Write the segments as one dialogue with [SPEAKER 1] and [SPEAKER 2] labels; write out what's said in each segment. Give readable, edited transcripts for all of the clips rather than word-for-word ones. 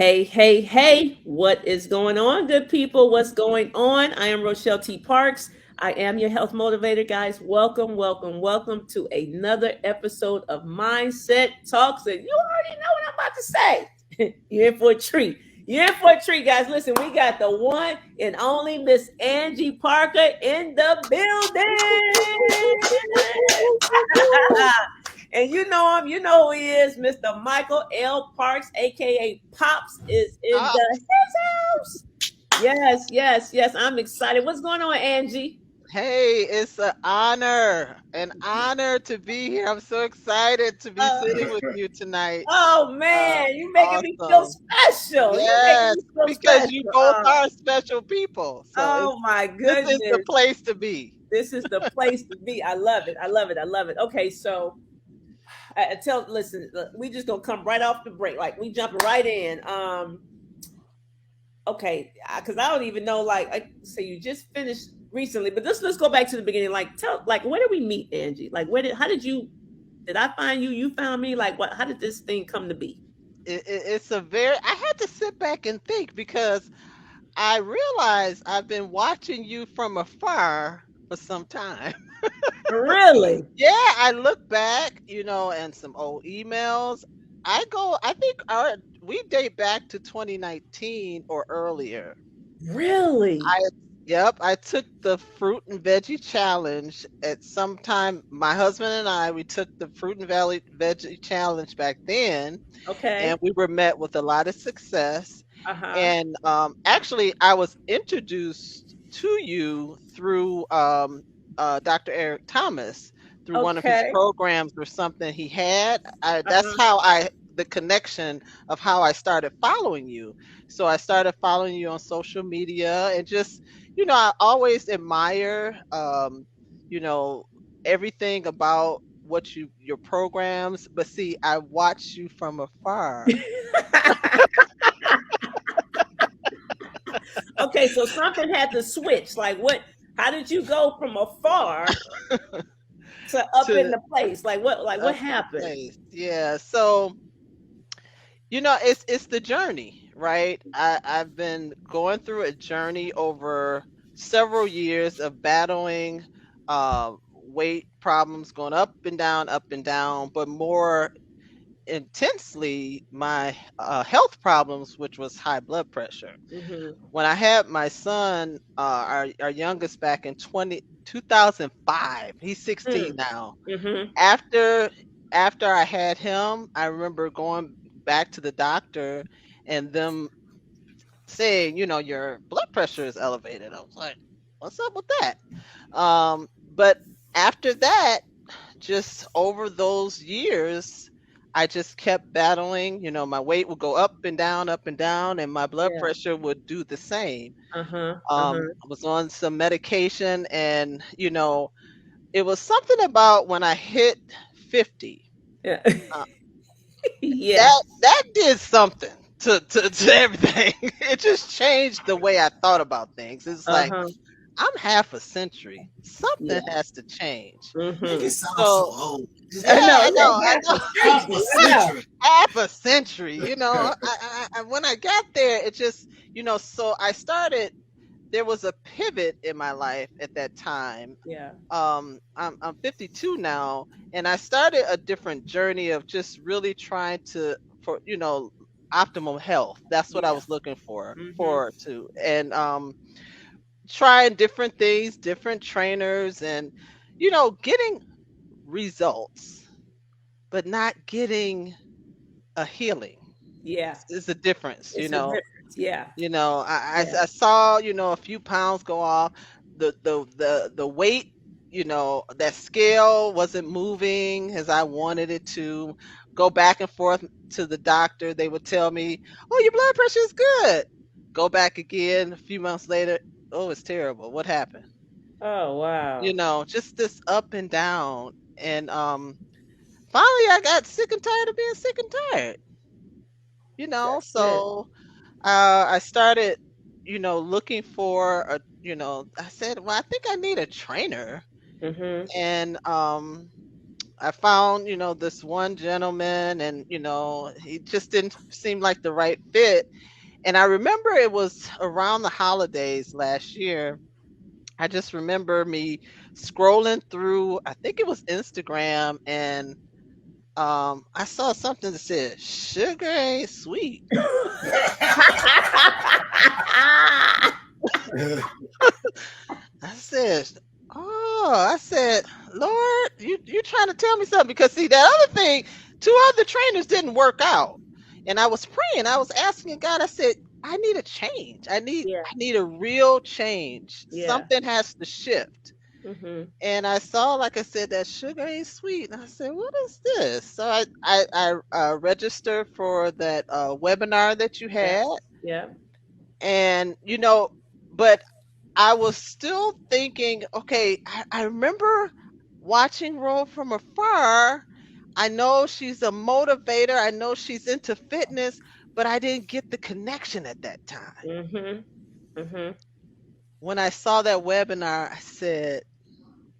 [SPEAKER 1] Hey, hey, hey, what is going on, good people? What's going on? I am Rochelle T. Parks. I am your health motivator, guys. Welcome, welcome, welcome to another episode of Mindset Talks. And you already know what I'm about to say. You're in for a treat. You're in for a treat, guys. Listen, we got the one and only Miss Angie Parker in the building. And you know him, you know who he is. Mr. Michael L. Parks, aka Pops, is in
[SPEAKER 2] Oh,
[SPEAKER 1] the his house. Yes, yes, yes. I'm excited. What's going on, Angie?
[SPEAKER 2] hey, it's an honor to be here. I'm so excited to be
[SPEAKER 1] Uh,
[SPEAKER 2] sitting with you tonight.
[SPEAKER 1] oh
[SPEAKER 2] Uh,
[SPEAKER 1] man, you making me feel
[SPEAKER 2] awesome.
[SPEAKER 1] special. You making
[SPEAKER 2] Yes,
[SPEAKER 1] me feel
[SPEAKER 2] because
[SPEAKER 1] special.
[SPEAKER 2] you both are special people. So
[SPEAKER 1] Oh my
[SPEAKER 2] this is the
[SPEAKER 1] goodness.
[SPEAKER 2] place to be.
[SPEAKER 1] This is the place to be. I love it. I love it. I love it. Okay, so listen, we just gonna come right off the break. Like we jumping right in. Okay, because I don't even know. Like, I say you just finished recently, but let's go back to the beginning. Like, where did we meet, Angie? Like, how did you? Did I find you? You found me? Like, what? How did this thing come to be?
[SPEAKER 2] It's a very, I had to sit back and think because I realized I've been watching you from afar for some time.
[SPEAKER 1] Really?
[SPEAKER 2] Yeah, I look back, and some old emails. I think we date back to 2019 or earlier.
[SPEAKER 1] Really?
[SPEAKER 2] I, yep, I took the fruit and veggie challenge at some time. My husband and we took the fruit and veggie challenge back then, and
[SPEAKER 1] Okay.
[SPEAKER 2] we were met with a lot of success.
[SPEAKER 1] Uh huh.
[SPEAKER 2] And actually, I was introduced to you through Dr. Eric Thomas through one of his
[SPEAKER 1] Okay.
[SPEAKER 2] programs or something he had.
[SPEAKER 1] Uh
[SPEAKER 2] That's
[SPEAKER 1] huh.
[SPEAKER 2] how the connection of how I started following you. So I started following you on social media and just, I always admire, you know, everything about your programs. But see, I watch you from afar.
[SPEAKER 1] Okay, so something had to switch. Like, what? How did you go from afar to up in
[SPEAKER 2] to
[SPEAKER 1] the place? Like, what? Like, what
[SPEAKER 2] Up in the
[SPEAKER 1] happened?
[SPEAKER 2] place. Yeah. So, it's the journey, right? I've been going through a journey over several years of battling weight problems, going up and down, but more intensely my health problems, which was high blood pressure.
[SPEAKER 1] Mm-hmm.
[SPEAKER 2] When I had my son, our youngest, back in 2005, he's 16 now.
[SPEAKER 1] Mm-hmm.
[SPEAKER 2] After I had him, I remember going back to the doctor and them saying, your blood pressure is elevated. I was like, what's up with that? But after that, just over those years, I just kept battling. My weight would go up and down, and my blood
[SPEAKER 1] Yeah.
[SPEAKER 2] pressure would do the same.
[SPEAKER 1] Uh-huh. Uh-huh.
[SPEAKER 2] I was on some medication, and it was something about when I hit 50.
[SPEAKER 1] Yeah.
[SPEAKER 2] uh,
[SPEAKER 1] Yeah.
[SPEAKER 2] that did something to everything. It just changed the way I thought about things. It's like,
[SPEAKER 1] Uh-huh.
[SPEAKER 2] I'm half a century. Something
[SPEAKER 1] Yeah.
[SPEAKER 2] has to change.
[SPEAKER 3] Make it
[SPEAKER 1] Mm-hmm.
[SPEAKER 3] sound so
[SPEAKER 2] So
[SPEAKER 3] old. Just
[SPEAKER 2] yeah,
[SPEAKER 1] I know.
[SPEAKER 2] I know,
[SPEAKER 1] Yeah.
[SPEAKER 2] I
[SPEAKER 1] Half
[SPEAKER 2] know.
[SPEAKER 1] a
[SPEAKER 3] half a
[SPEAKER 1] century. I know.
[SPEAKER 3] century.
[SPEAKER 2] Half a century. When I got there, it just, so I started. There was a pivot in my life at that time.
[SPEAKER 1] Yeah.
[SPEAKER 2] I'm 52 now, and I started a different journey of just really trying to for optimal health. That's what I
[SPEAKER 1] Yeah.
[SPEAKER 2] was looking for
[SPEAKER 1] Mm-hmm.
[SPEAKER 2] forward to, and trying different things, different trainers, and getting results, but not getting a healing.
[SPEAKER 1] Yeah.
[SPEAKER 2] Is a difference,
[SPEAKER 1] It's a difference. Yeah. Yeah.
[SPEAKER 2] I saw, a few pounds go off. The weight, that scale wasn't moving as I wanted it to. Go back and forth to the doctor. They would tell me, "Oh, your blood pressure is good." Go back again a few months later. Oh, it's terrible. What happened?
[SPEAKER 1] Oh wow.
[SPEAKER 2] Just this up and down. And finally I got sick and tired of being sick and tired.
[SPEAKER 1] That's it.
[SPEAKER 2] So I started, looking for I said, well, I think I need a trainer.
[SPEAKER 1] Mm-hmm.
[SPEAKER 2] And I found, this one gentleman, and, he just didn't seem like the right fit. And I remember it was around the holidays last year. I just remember me scrolling through, I think it was Instagram, and I saw something that said sugar ain't sweet. I said, "Oh," I said, "Lord, you trying to tell me something?" Because see, that other thing, two other trainers didn't work out, and I was praying. I was asking God. I said, "I need a change.
[SPEAKER 1] Yeah,
[SPEAKER 2] I need a real change.
[SPEAKER 1] yeah.
[SPEAKER 2] Something has to shift."
[SPEAKER 1] Mhm.
[SPEAKER 2] And I saw, like I said, that sugar ain't sweet, and I said, "What is this?" So I registered for that webinar that you
[SPEAKER 1] Yeah,
[SPEAKER 2] had,
[SPEAKER 1] yeah.
[SPEAKER 2] and but I was still thinking, okay, I remember watching Ro from afar. I know she's a motivator. I know she's into fitness, but I didn't get the connection at that time.
[SPEAKER 1] Mhm. Mhm.
[SPEAKER 2] When I saw that webinar, I said,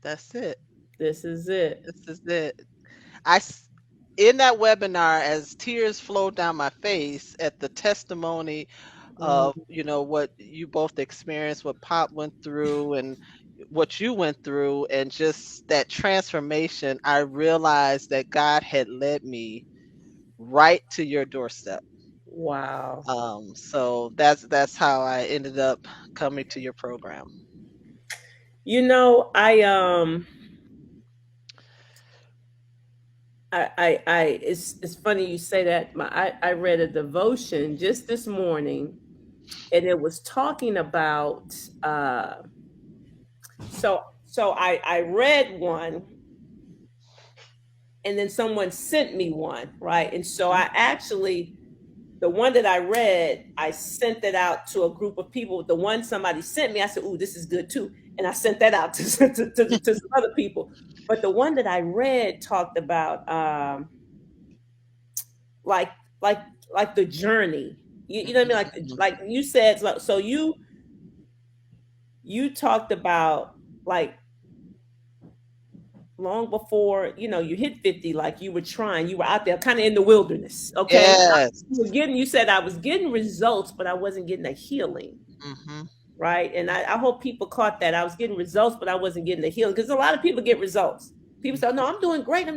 [SPEAKER 2] that's it.
[SPEAKER 1] This is it.
[SPEAKER 2] This is it. I s- in that webinar, as tears flowed down my face at the testimony
[SPEAKER 1] Mm.
[SPEAKER 2] of what you both experienced, what Pop went through, and what you went through, and just that transformation, I realized that God had led me right to your doorstep.
[SPEAKER 1] Wow.
[SPEAKER 2] So that's how I ended up coming to your program.
[SPEAKER 1] I it's funny you say that. I read a devotion just this morning, and it was talking about so I read one, and then someone sent me one, right? And so
[SPEAKER 2] Mhm.
[SPEAKER 1] I actually, the one that I read, I sent it out to a group of people. The one somebody sent me, I said, "Ooh, this is good too," and I sent that out to to some other people. But the one that I read talked about like like like the journey. You know what I mean? Like
[SPEAKER 2] Mhm.
[SPEAKER 1] like you said, so you talked about like long before you hit 50, like you were trying, you were out there kind of in the wilderness, okay?
[SPEAKER 2] Yes.
[SPEAKER 1] You said I was getting results, but I wasn't getting a healing,
[SPEAKER 2] Hmm.
[SPEAKER 1] right? And I hope people caught that. I was getting results, but I wasn't getting the healing, because a lot of people get results. People say, "Oh, no, I'm doing great.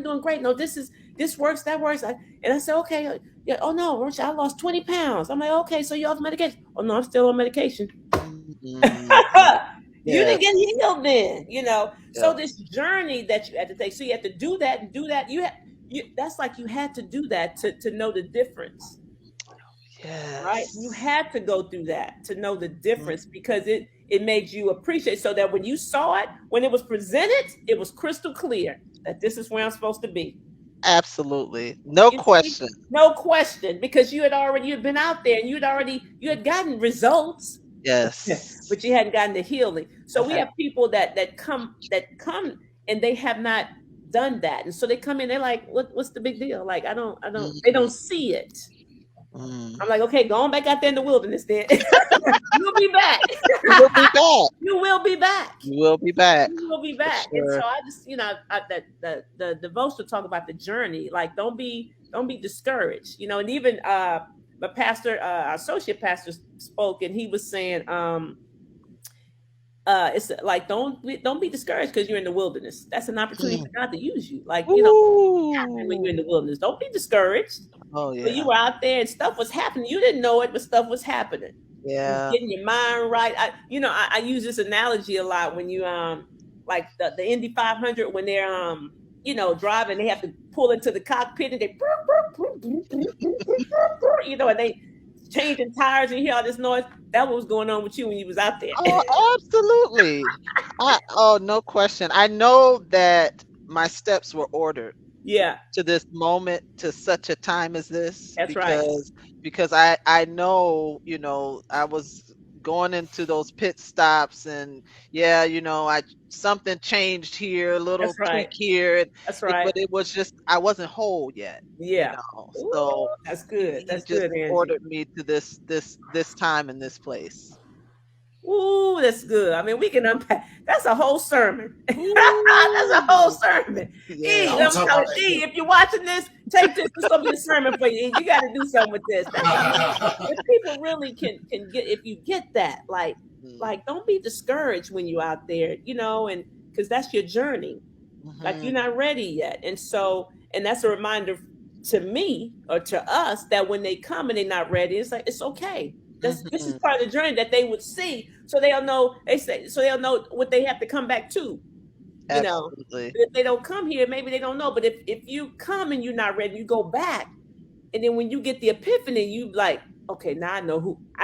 [SPEAKER 1] No, this works, that works." And I said, "Okay, yeah, oh no, Rochelle, I lost 20 pounds." I'm like, "Okay, so you're off medication?" "Oh no, I'm still on medication."
[SPEAKER 2] Hmm.
[SPEAKER 1] You didn't
[SPEAKER 2] Yes.
[SPEAKER 1] get healed then. So
[SPEAKER 2] Yep.
[SPEAKER 1] this journey that you had to take, so you had to do that and do that. That's like you had to do that to know the difference, right? You
[SPEAKER 2] Yes.
[SPEAKER 1] had to go through that to know the
[SPEAKER 2] Mhm.
[SPEAKER 1] difference, because it made you appreciate, so that when you saw it, when it was presented, it was crystal clear that this is where I'm supposed to be.
[SPEAKER 2] Absolutely. No
[SPEAKER 1] You see?
[SPEAKER 2] question.
[SPEAKER 1] No question, because you had been out there, and you had gotten results,
[SPEAKER 2] Yes.
[SPEAKER 1] but you hadn't gotten the healing. So we
[SPEAKER 2] Okay.
[SPEAKER 1] have people that come and they have not done that, and so they come in, they're like, what's the big deal? Like, they
[SPEAKER 2] Mhm.
[SPEAKER 1] don't see it.
[SPEAKER 2] Mm.
[SPEAKER 1] I'm like, okay, go on back out there in the wilderness then. You'll be back.
[SPEAKER 2] You will be back.
[SPEAKER 1] You will be back.
[SPEAKER 2] You will be back
[SPEAKER 1] You will be
[SPEAKER 2] for
[SPEAKER 1] back. And so
[SPEAKER 2] sure.
[SPEAKER 1] I just, that the devotional talk about the journey. Like, don't be discouraged. And even my pastor, our associate pastor spoke, and he was saying, it's like, don't be discouraged because you're in the wilderness. That's an opportunity
[SPEAKER 2] Mm.
[SPEAKER 1] for God to use you. Like, happen when you're in the
[SPEAKER 2] Ooh.
[SPEAKER 1] wilderness. Don't be discouraged.
[SPEAKER 2] Oh
[SPEAKER 1] But you
[SPEAKER 2] yeah.
[SPEAKER 1] were out there and stuff was happening. You didn't know it, but stuff was happening. You
[SPEAKER 2] Yeah.
[SPEAKER 1] getting your mind right. I use this analogy a lot when you like the Indy 500, when they're driving, they have to pull into the cockpit, and they and they changing tires, and you hear all this noise. That was going on with you when you was out there.
[SPEAKER 2] Oh, absolutely. No question. I know that my steps were ordered
[SPEAKER 1] Yeah,
[SPEAKER 2] to this moment, to such a time as this,
[SPEAKER 1] that's right.
[SPEAKER 2] because I know, I was going into those pit stops, and yeah, I something changed here, a little
[SPEAKER 1] That's right.
[SPEAKER 2] tweak here, and
[SPEAKER 1] That's right.
[SPEAKER 2] but it was just I wasn't whole yet,
[SPEAKER 1] Yeah. Ooh,
[SPEAKER 2] so
[SPEAKER 1] that's good.
[SPEAKER 2] he
[SPEAKER 1] That's
[SPEAKER 2] just
[SPEAKER 1] good, Angie.
[SPEAKER 2] ordered me to this time and this place.
[SPEAKER 1] Ooh, that's good. I mean, we can unpack. That's a whole sermon. That's a whole
[SPEAKER 2] Ooh.
[SPEAKER 1] sermon.
[SPEAKER 3] I
[SPEAKER 1] E,
[SPEAKER 2] Yes.
[SPEAKER 3] want
[SPEAKER 1] I'm
[SPEAKER 3] to talk
[SPEAKER 1] telling
[SPEAKER 3] about
[SPEAKER 1] E, if you're watching this, take this. This gonna be a sermon for you. E. You got to do something with this. That's a whole.
[SPEAKER 3] that.
[SPEAKER 1] If people really can get, if you get that,
[SPEAKER 2] Mm.
[SPEAKER 1] don't be discouraged when you're out there, and because that's your journey. Like you're
[SPEAKER 2] Mhm.
[SPEAKER 1] not ready yet, and so, and that's a reminder to me or to us that when they come and they're not ready, it's like it's okay. This is
[SPEAKER 2] Mhm.
[SPEAKER 1] part of the journey that they would see, so they'll know. They say so they'll know what they have to come back to. You know,
[SPEAKER 2] Absolutely.
[SPEAKER 1] if they don't come here, maybe they don't know. But if you come and you're not ready, you go back, and then when you get the epiphany, you like, okay, now I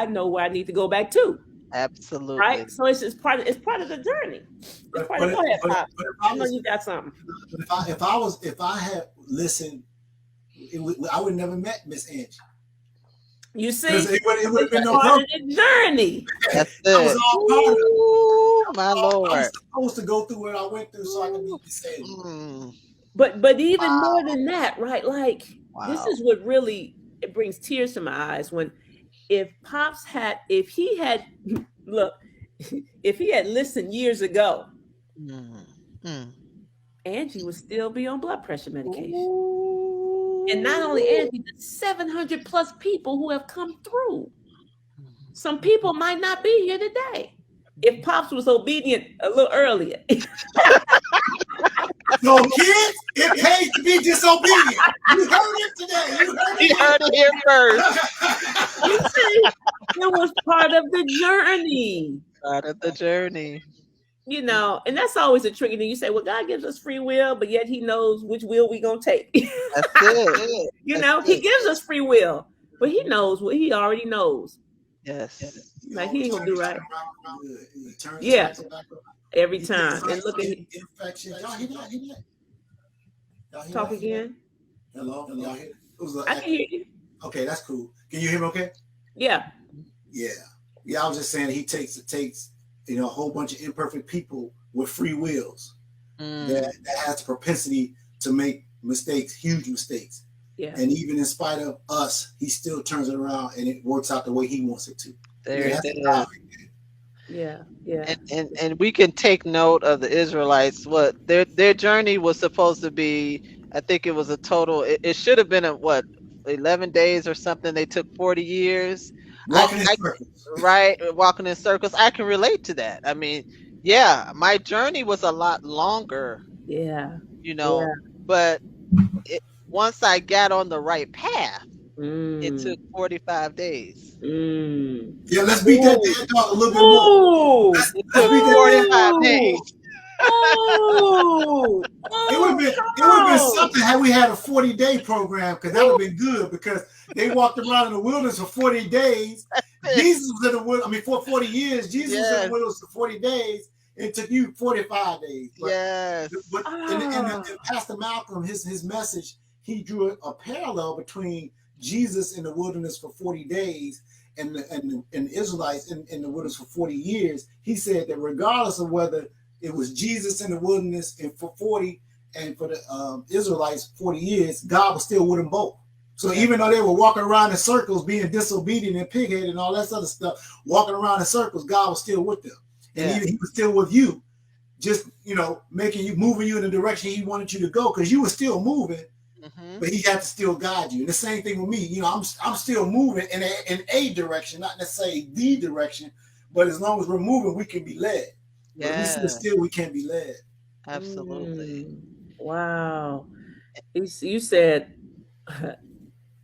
[SPEAKER 1] know where I need to go back to. Right.
[SPEAKER 2] Absolutely.
[SPEAKER 1] So it's part of the journey. It's
[SPEAKER 3] but
[SPEAKER 1] part of
[SPEAKER 3] but
[SPEAKER 1] go ahead,
[SPEAKER 3] but
[SPEAKER 1] Pop.
[SPEAKER 3] but
[SPEAKER 1] I know you got something.
[SPEAKER 3] if I had listened, I would never met Miss Angie
[SPEAKER 1] You
[SPEAKER 3] because
[SPEAKER 1] see,
[SPEAKER 3] it would have
[SPEAKER 1] it's
[SPEAKER 3] been
[SPEAKER 1] a
[SPEAKER 3] no
[SPEAKER 1] part
[SPEAKER 3] program.
[SPEAKER 1] of the journey.
[SPEAKER 2] That's
[SPEAKER 3] That was
[SPEAKER 2] it.
[SPEAKER 3] all part of it.
[SPEAKER 2] Ooh, my
[SPEAKER 3] I was
[SPEAKER 2] Lord.
[SPEAKER 3] supposed to go through what I went through so I could
[SPEAKER 2] Ooh.
[SPEAKER 3] be disabled.
[SPEAKER 2] Mm.
[SPEAKER 1] But even more
[SPEAKER 2] Wow.
[SPEAKER 1] than that, right? Like this
[SPEAKER 2] Wow.
[SPEAKER 1] is what really it brings tears to my eyes when if he had look, if he had listened years ago,
[SPEAKER 2] Mm. Mm.
[SPEAKER 1] Angie would still be on blood pressure medication. And not only
[SPEAKER 2] Ooh.
[SPEAKER 1] Angie, the 700 plus people who have come through. Some
[SPEAKER 2] Mhm.
[SPEAKER 1] people might not be here today. If Pops was obedient a little earlier.
[SPEAKER 3] So kids, it pays to be disobedient. You heard it today. You heard
[SPEAKER 2] You
[SPEAKER 3] it
[SPEAKER 2] heard it here first.
[SPEAKER 1] You see, it was part of the journey,
[SPEAKER 2] Part of the journey.
[SPEAKER 1] and that's always a tricky thing. You say, well, God gives us free will, but yet he knows which will we gonna take.
[SPEAKER 2] That's it. That's
[SPEAKER 1] He
[SPEAKER 2] it.
[SPEAKER 1] gives us free will, but he
[SPEAKER 2] Mhm.
[SPEAKER 1] knows what he already knows.
[SPEAKER 2] Yes.
[SPEAKER 3] He
[SPEAKER 1] Like he
[SPEAKER 3] always
[SPEAKER 1] ain't gonna
[SPEAKER 3] turns
[SPEAKER 1] do
[SPEAKER 3] it back
[SPEAKER 1] right.
[SPEAKER 3] around good. He turns the
[SPEAKER 1] Yeah,
[SPEAKER 3] cycle back around.
[SPEAKER 1] every
[SPEAKER 3] He takes
[SPEAKER 1] time. And
[SPEAKER 3] us
[SPEAKER 1] look at
[SPEAKER 3] infections. Y'all hear that? Hear that? Y'all hear
[SPEAKER 1] talk
[SPEAKER 3] that?
[SPEAKER 1] again.
[SPEAKER 3] Hello? Y'all hear? It was an
[SPEAKER 1] I can
[SPEAKER 3] echo.
[SPEAKER 1] hear you.
[SPEAKER 3] Okay, that's cool. Can you hear me okay?
[SPEAKER 1] Yeah.
[SPEAKER 3] Yeah. Yeah, I was just saying he takes a whole bunch of imperfect people with free wills
[SPEAKER 2] Mm.
[SPEAKER 3] that has the propensity to make mistakes, huge mistakes.
[SPEAKER 1] Yeah.
[SPEAKER 3] And even in spite of us, he still turns it around and it works out the way he wants it to.
[SPEAKER 2] There
[SPEAKER 3] Yeah,
[SPEAKER 2] it
[SPEAKER 3] that's the
[SPEAKER 2] is.
[SPEAKER 3] topic.
[SPEAKER 1] Yeah. Yeah.
[SPEAKER 2] And we can take note of the Israelites. What their journey was supposed to be. I think it was a total. It should have been a what 11 days or something. They took 40 years.
[SPEAKER 3] Walking in
[SPEAKER 2] I
[SPEAKER 3] circles.
[SPEAKER 2] right walking in circles. I can relate to that. I mean, yeah, my journey was a lot longer,
[SPEAKER 1] Yeah.
[SPEAKER 2] you know,
[SPEAKER 1] Yeah.
[SPEAKER 2] but it, once I got on the right path, it
[SPEAKER 1] Mm.
[SPEAKER 2] took 45 days.
[SPEAKER 1] Mm.
[SPEAKER 3] Yeah, let's beat that
[SPEAKER 1] Ooh.
[SPEAKER 3] dead dog a little bit more.
[SPEAKER 1] Ooh.
[SPEAKER 3] Let's
[SPEAKER 2] It
[SPEAKER 3] let's
[SPEAKER 2] took
[SPEAKER 3] beat that dead.
[SPEAKER 2] 45
[SPEAKER 1] Ooh.
[SPEAKER 2] days.
[SPEAKER 1] Ooh.
[SPEAKER 3] It would have
[SPEAKER 1] Ooh.
[SPEAKER 3] been
[SPEAKER 1] Come
[SPEAKER 3] it would have been
[SPEAKER 1] on.
[SPEAKER 3] something had we had a 40-day program because that would have been good because they walked around in the wilderness for 40 days. Jesus was in the wilderness, I mean, for 40 years. Jesus was in the
[SPEAKER 2] Yes,
[SPEAKER 3] wilderness for 40 days. It took you 45 days.
[SPEAKER 2] yes.
[SPEAKER 3] But
[SPEAKER 1] Ah.
[SPEAKER 3] in Pastor Malcolm, his message, he drew a parallel between Jesus in the wilderness for 40 days and the Israelites in the wilderness for 40 years. He said that regardless of whether it was Jesus in the wilderness and for 40 and for the Israelites 40 years, God was still with them both. So
[SPEAKER 2] Yeah.
[SPEAKER 3] even though they were walking around in circles, being disobedient and pigheaded and all that other stuff, walking around in circles, God was still with them. And
[SPEAKER 2] Yeah.
[SPEAKER 3] he was still with you, just making you moving you in the direction he wanted you to go because you were still moving,
[SPEAKER 2] Mhm.
[SPEAKER 3] but he had to still guide you. And the same thing with me. I'm still moving in a direction, not necessarily the direction, but as long as we're moving, we can be led. But if we sit
[SPEAKER 2] Yeah,
[SPEAKER 3] still, we can't be led.
[SPEAKER 2] absolutely.
[SPEAKER 1] Mm. Wow. You said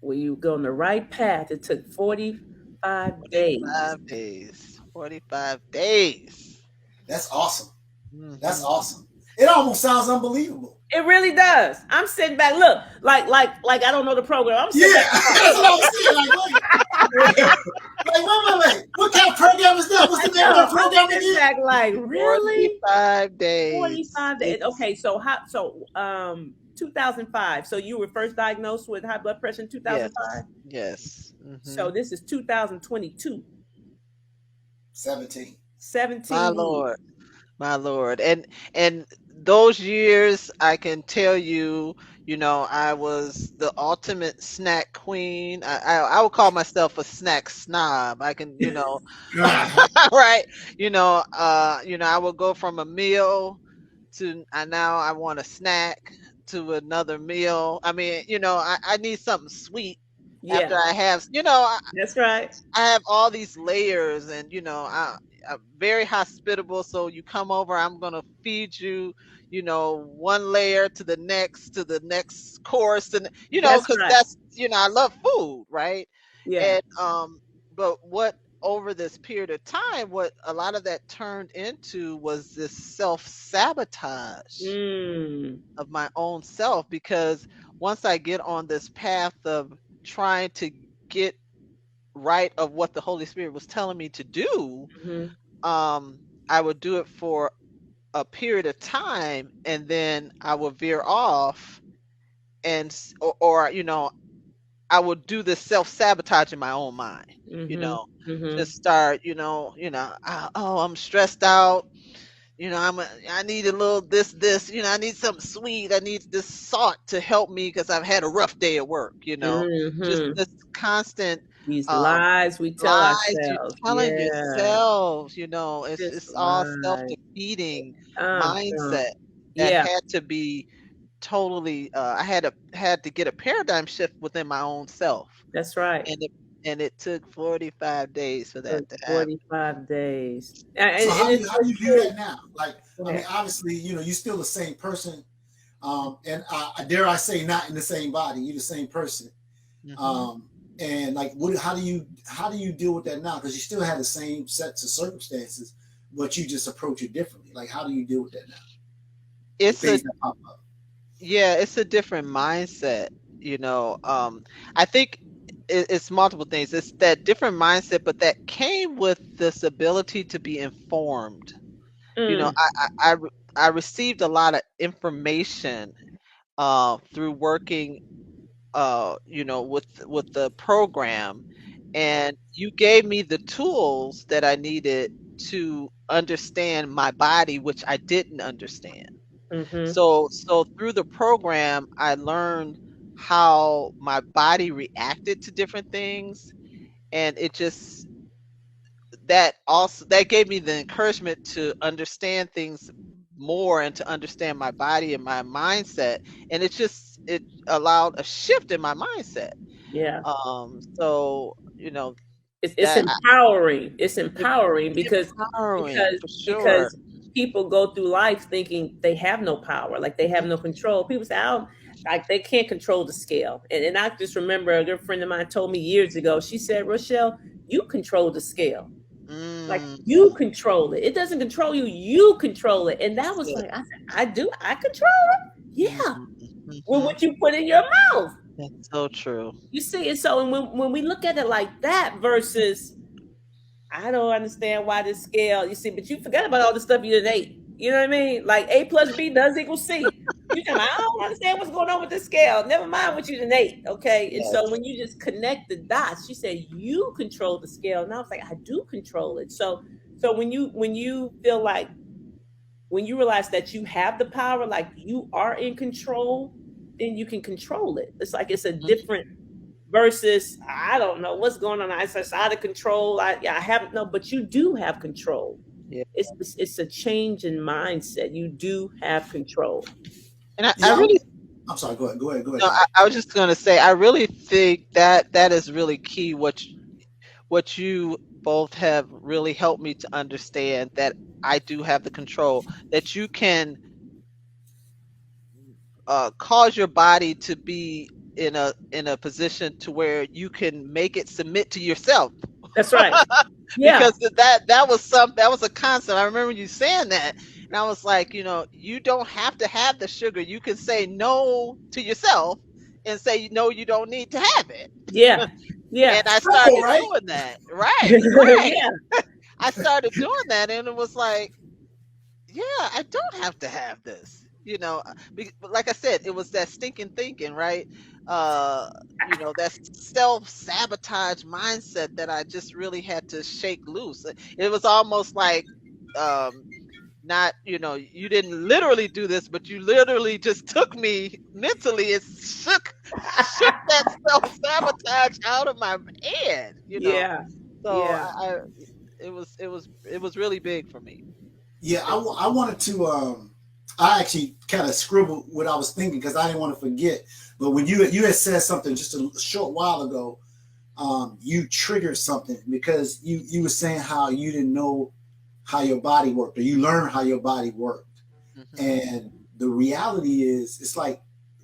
[SPEAKER 1] when you go on the right path, it took 45 days.
[SPEAKER 2] 45 days. 45 days.
[SPEAKER 3] That's awesome. That's
[SPEAKER 2] Mhm.
[SPEAKER 3] awesome. It almost sounds unbelievable.
[SPEAKER 1] It really does. I'm sitting back. Look, like I don't know the program. I'm sitting
[SPEAKER 3] Yeah,
[SPEAKER 1] back.
[SPEAKER 3] that's what I was saying. Wait. What kind of program is that? What's
[SPEAKER 1] I
[SPEAKER 3] the name of
[SPEAKER 1] know.
[SPEAKER 3] that
[SPEAKER 1] I'm
[SPEAKER 3] program
[SPEAKER 1] sitting
[SPEAKER 3] again?
[SPEAKER 1] back like, really?
[SPEAKER 2] 45 days.
[SPEAKER 1] 45 days.
[SPEAKER 2] It's
[SPEAKER 1] Okay, so 2005. So you were first diagnosed with high blood pressure in
[SPEAKER 2] yes.
[SPEAKER 1] 2005.
[SPEAKER 2] Yes.
[SPEAKER 1] So
[SPEAKER 2] Mhm.
[SPEAKER 1] this is 2022.
[SPEAKER 3] 17.
[SPEAKER 2] My
[SPEAKER 1] 17
[SPEAKER 2] Lord.
[SPEAKER 1] years.
[SPEAKER 2] My Lord. And those years I can tell you, I was the ultimate snack queen. I would call myself a snack snob. I can, right? I will go from a meal to now I want a snack to another meal. I mean, I need something sweet after
[SPEAKER 1] Yeah,
[SPEAKER 2] I have,
[SPEAKER 1] that's right.
[SPEAKER 2] I have all these layers, and I'm very hospitable. So you come over, I'm gonna feed you, one layer to the next course, and
[SPEAKER 1] That's
[SPEAKER 2] because
[SPEAKER 1] right.
[SPEAKER 2] that's I love food, right?
[SPEAKER 1] Yeah.
[SPEAKER 2] And but what over this period of time, what a lot of that turned into was this self sabotage
[SPEAKER 1] Mm.
[SPEAKER 2] of my own self, because once I get on this path of trying to get right of what the Holy Spirit was telling me to do,
[SPEAKER 1] Hmm.
[SPEAKER 2] I would do it for a period of time, and then I would veer off, or I would do this self-sabotage in my own mind. You
[SPEAKER 1] Hmm.
[SPEAKER 2] know,
[SPEAKER 1] Hmm.
[SPEAKER 2] just start, oh, I'm stressed out. I need a little this, I need something sweet. I need this salt to help me because I've had a rough day at work, just
[SPEAKER 1] Hmm.
[SPEAKER 2] this constant
[SPEAKER 1] These
[SPEAKER 2] um
[SPEAKER 1] lies we tell
[SPEAKER 2] lies you're
[SPEAKER 1] ourselves.
[SPEAKER 2] telling
[SPEAKER 1] Yeah.
[SPEAKER 2] yourself,
[SPEAKER 1] Just
[SPEAKER 2] it's all
[SPEAKER 1] lies.
[SPEAKER 2] self-defeating
[SPEAKER 1] Uh-huh.
[SPEAKER 2] mindset that
[SPEAKER 1] Yeah,
[SPEAKER 2] had to be totally I had to get a paradigm shift within my own self.
[SPEAKER 1] that's right.
[SPEAKER 2] And it took 45 days for
[SPEAKER 1] For
[SPEAKER 2] that to happen.
[SPEAKER 1] 45 days. And,
[SPEAKER 3] So
[SPEAKER 1] and it's
[SPEAKER 3] how
[SPEAKER 1] so
[SPEAKER 3] do you view
[SPEAKER 1] true.
[SPEAKER 3] that now? Like,
[SPEAKER 1] Go
[SPEAKER 3] I mean,
[SPEAKER 1] ahead.
[SPEAKER 3] obviously, you're still the same person, and dare I say, not in the same body. You're the same person,
[SPEAKER 2] Mhm.
[SPEAKER 3] um, and like, how do you deal with that now? Because you still have the same sets of circumstances, but you just approach it differently. Like, how do you deal with that now? The
[SPEAKER 2] It's a
[SPEAKER 3] things that pop up.
[SPEAKER 2] Yeah, it's a different mindset, I think it's multiple things. It's that different mindset, but that came with this ability to be informed. You know,
[SPEAKER 1] Mm,
[SPEAKER 2] I received a lot of information through working with the program, and you gave me the tools that I needed to understand my body, which I didn't understand.
[SPEAKER 1] mm-hmm.
[SPEAKER 2] So through the program, I learned how my body reacted to different things, and it just that gave me the encouragement to understand things more and to understand my body and my mindset, and it allowed a shift in my mindset.
[SPEAKER 1] Yeah.
[SPEAKER 2] So
[SPEAKER 1] It's
[SPEAKER 2] that
[SPEAKER 1] empowering. It's
[SPEAKER 2] it's
[SPEAKER 1] empowering
[SPEAKER 2] empowering
[SPEAKER 1] because
[SPEAKER 2] for sure.
[SPEAKER 1] because people go through life thinking they have no power, like they have no control. People say, "Oh, like they can't control the scale." And I just remember a good friend of mine told me years ago. She said, "Rochelle, you control the scale. Like
[SPEAKER 2] Mm,
[SPEAKER 1] you control it. It doesn't control you. You control it." And that
[SPEAKER 2] that's
[SPEAKER 1] was
[SPEAKER 2] it.
[SPEAKER 1] like, I said, "I do. I control it. Yeah.
[SPEAKER 2] Mhm,
[SPEAKER 1] With
[SPEAKER 2] mhm.
[SPEAKER 1] what you put in your mouth."
[SPEAKER 2] That's so true.
[SPEAKER 1] You see, and so and when we look at it like that versus I don't understand why this scale, you see, but you forgot about all the stuff you did ate. You know what I mean? Like A plus B does equal C. You tell me, I don't understand what's going on with this scale. Never mind what you done ate. Okay. And so
[SPEAKER 2] Yes.
[SPEAKER 1] when you just connect the dots, she said you control the scale. And I was like, I do control it. So when you feel like when you realize that you have the power, like you are in control, then you can control it. It's like it's a
[SPEAKER 2] Mhm.
[SPEAKER 1] different versus I don't know what's going on. It's out of control. I haven't no, but you do have control.
[SPEAKER 2] Yeah.
[SPEAKER 1] It's a change in mindset. You do have control.
[SPEAKER 2] And I
[SPEAKER 3] Yeah,
[SPEAKER 2] really
[SPEAKER 3] I'm sorry. Go ahead,
[SPEAKER 2] no,
[SPEAKER 3] Doc.
[SPEAKER 2] I was just gonna say, I really think that that is really key. What you both have really helped me to understand that I do have the control. That you can cause your body to be in a position to where you can make it submit to yourself.
[SPEAKER 1] That's right. Yeah.
[SPEAKER 2] Because that was a concept. I remember you saying that, and I was like, you don't have to have the sugar. You can say no to yourself and say no, you don't need to have it.
[SPEAKER 1] Yeah.
[SPEAKER 2] And
[SPEAKER 1] Yeah.
[SPEAKER 2] I
[SPEAKER 3] Simple,
[SPEAKER 2] started
[SPEAKER 3] right?
[SPEAKER 2] doing that. Right.
[SPEAKER 1] Yeah.
[SPEAKER 2] I started doing that, and it was like, yeah, I don't have to have this. But like I said, it was that stinking thinking, right? Uh, that self-sabotage mindset that I just really had to shake loose. It was almost like um not, you didn't literally do this, but you literally just took me mentally and shook that self-sabotage out of my head.
[SPEAKER 1] Yeah.
[SPEAKER 2] So
[SPEAKER 1] Yeah.
[SPEAKER 2] it was really big for me.
[SPEAKER 3] Yeah,
[SPEAKER 2] Big for
[SPEAKER 3] I wanted to. I actually kind of scribbled what I was thinking because I didn't want to forget. But when you had said something just a short while ago, you triggered something because you were saying how you didn't know how your body worked, or you learned how your body worked.
[SPEAKER 2] me.
[SPEAKER 3] And the reality is, it's like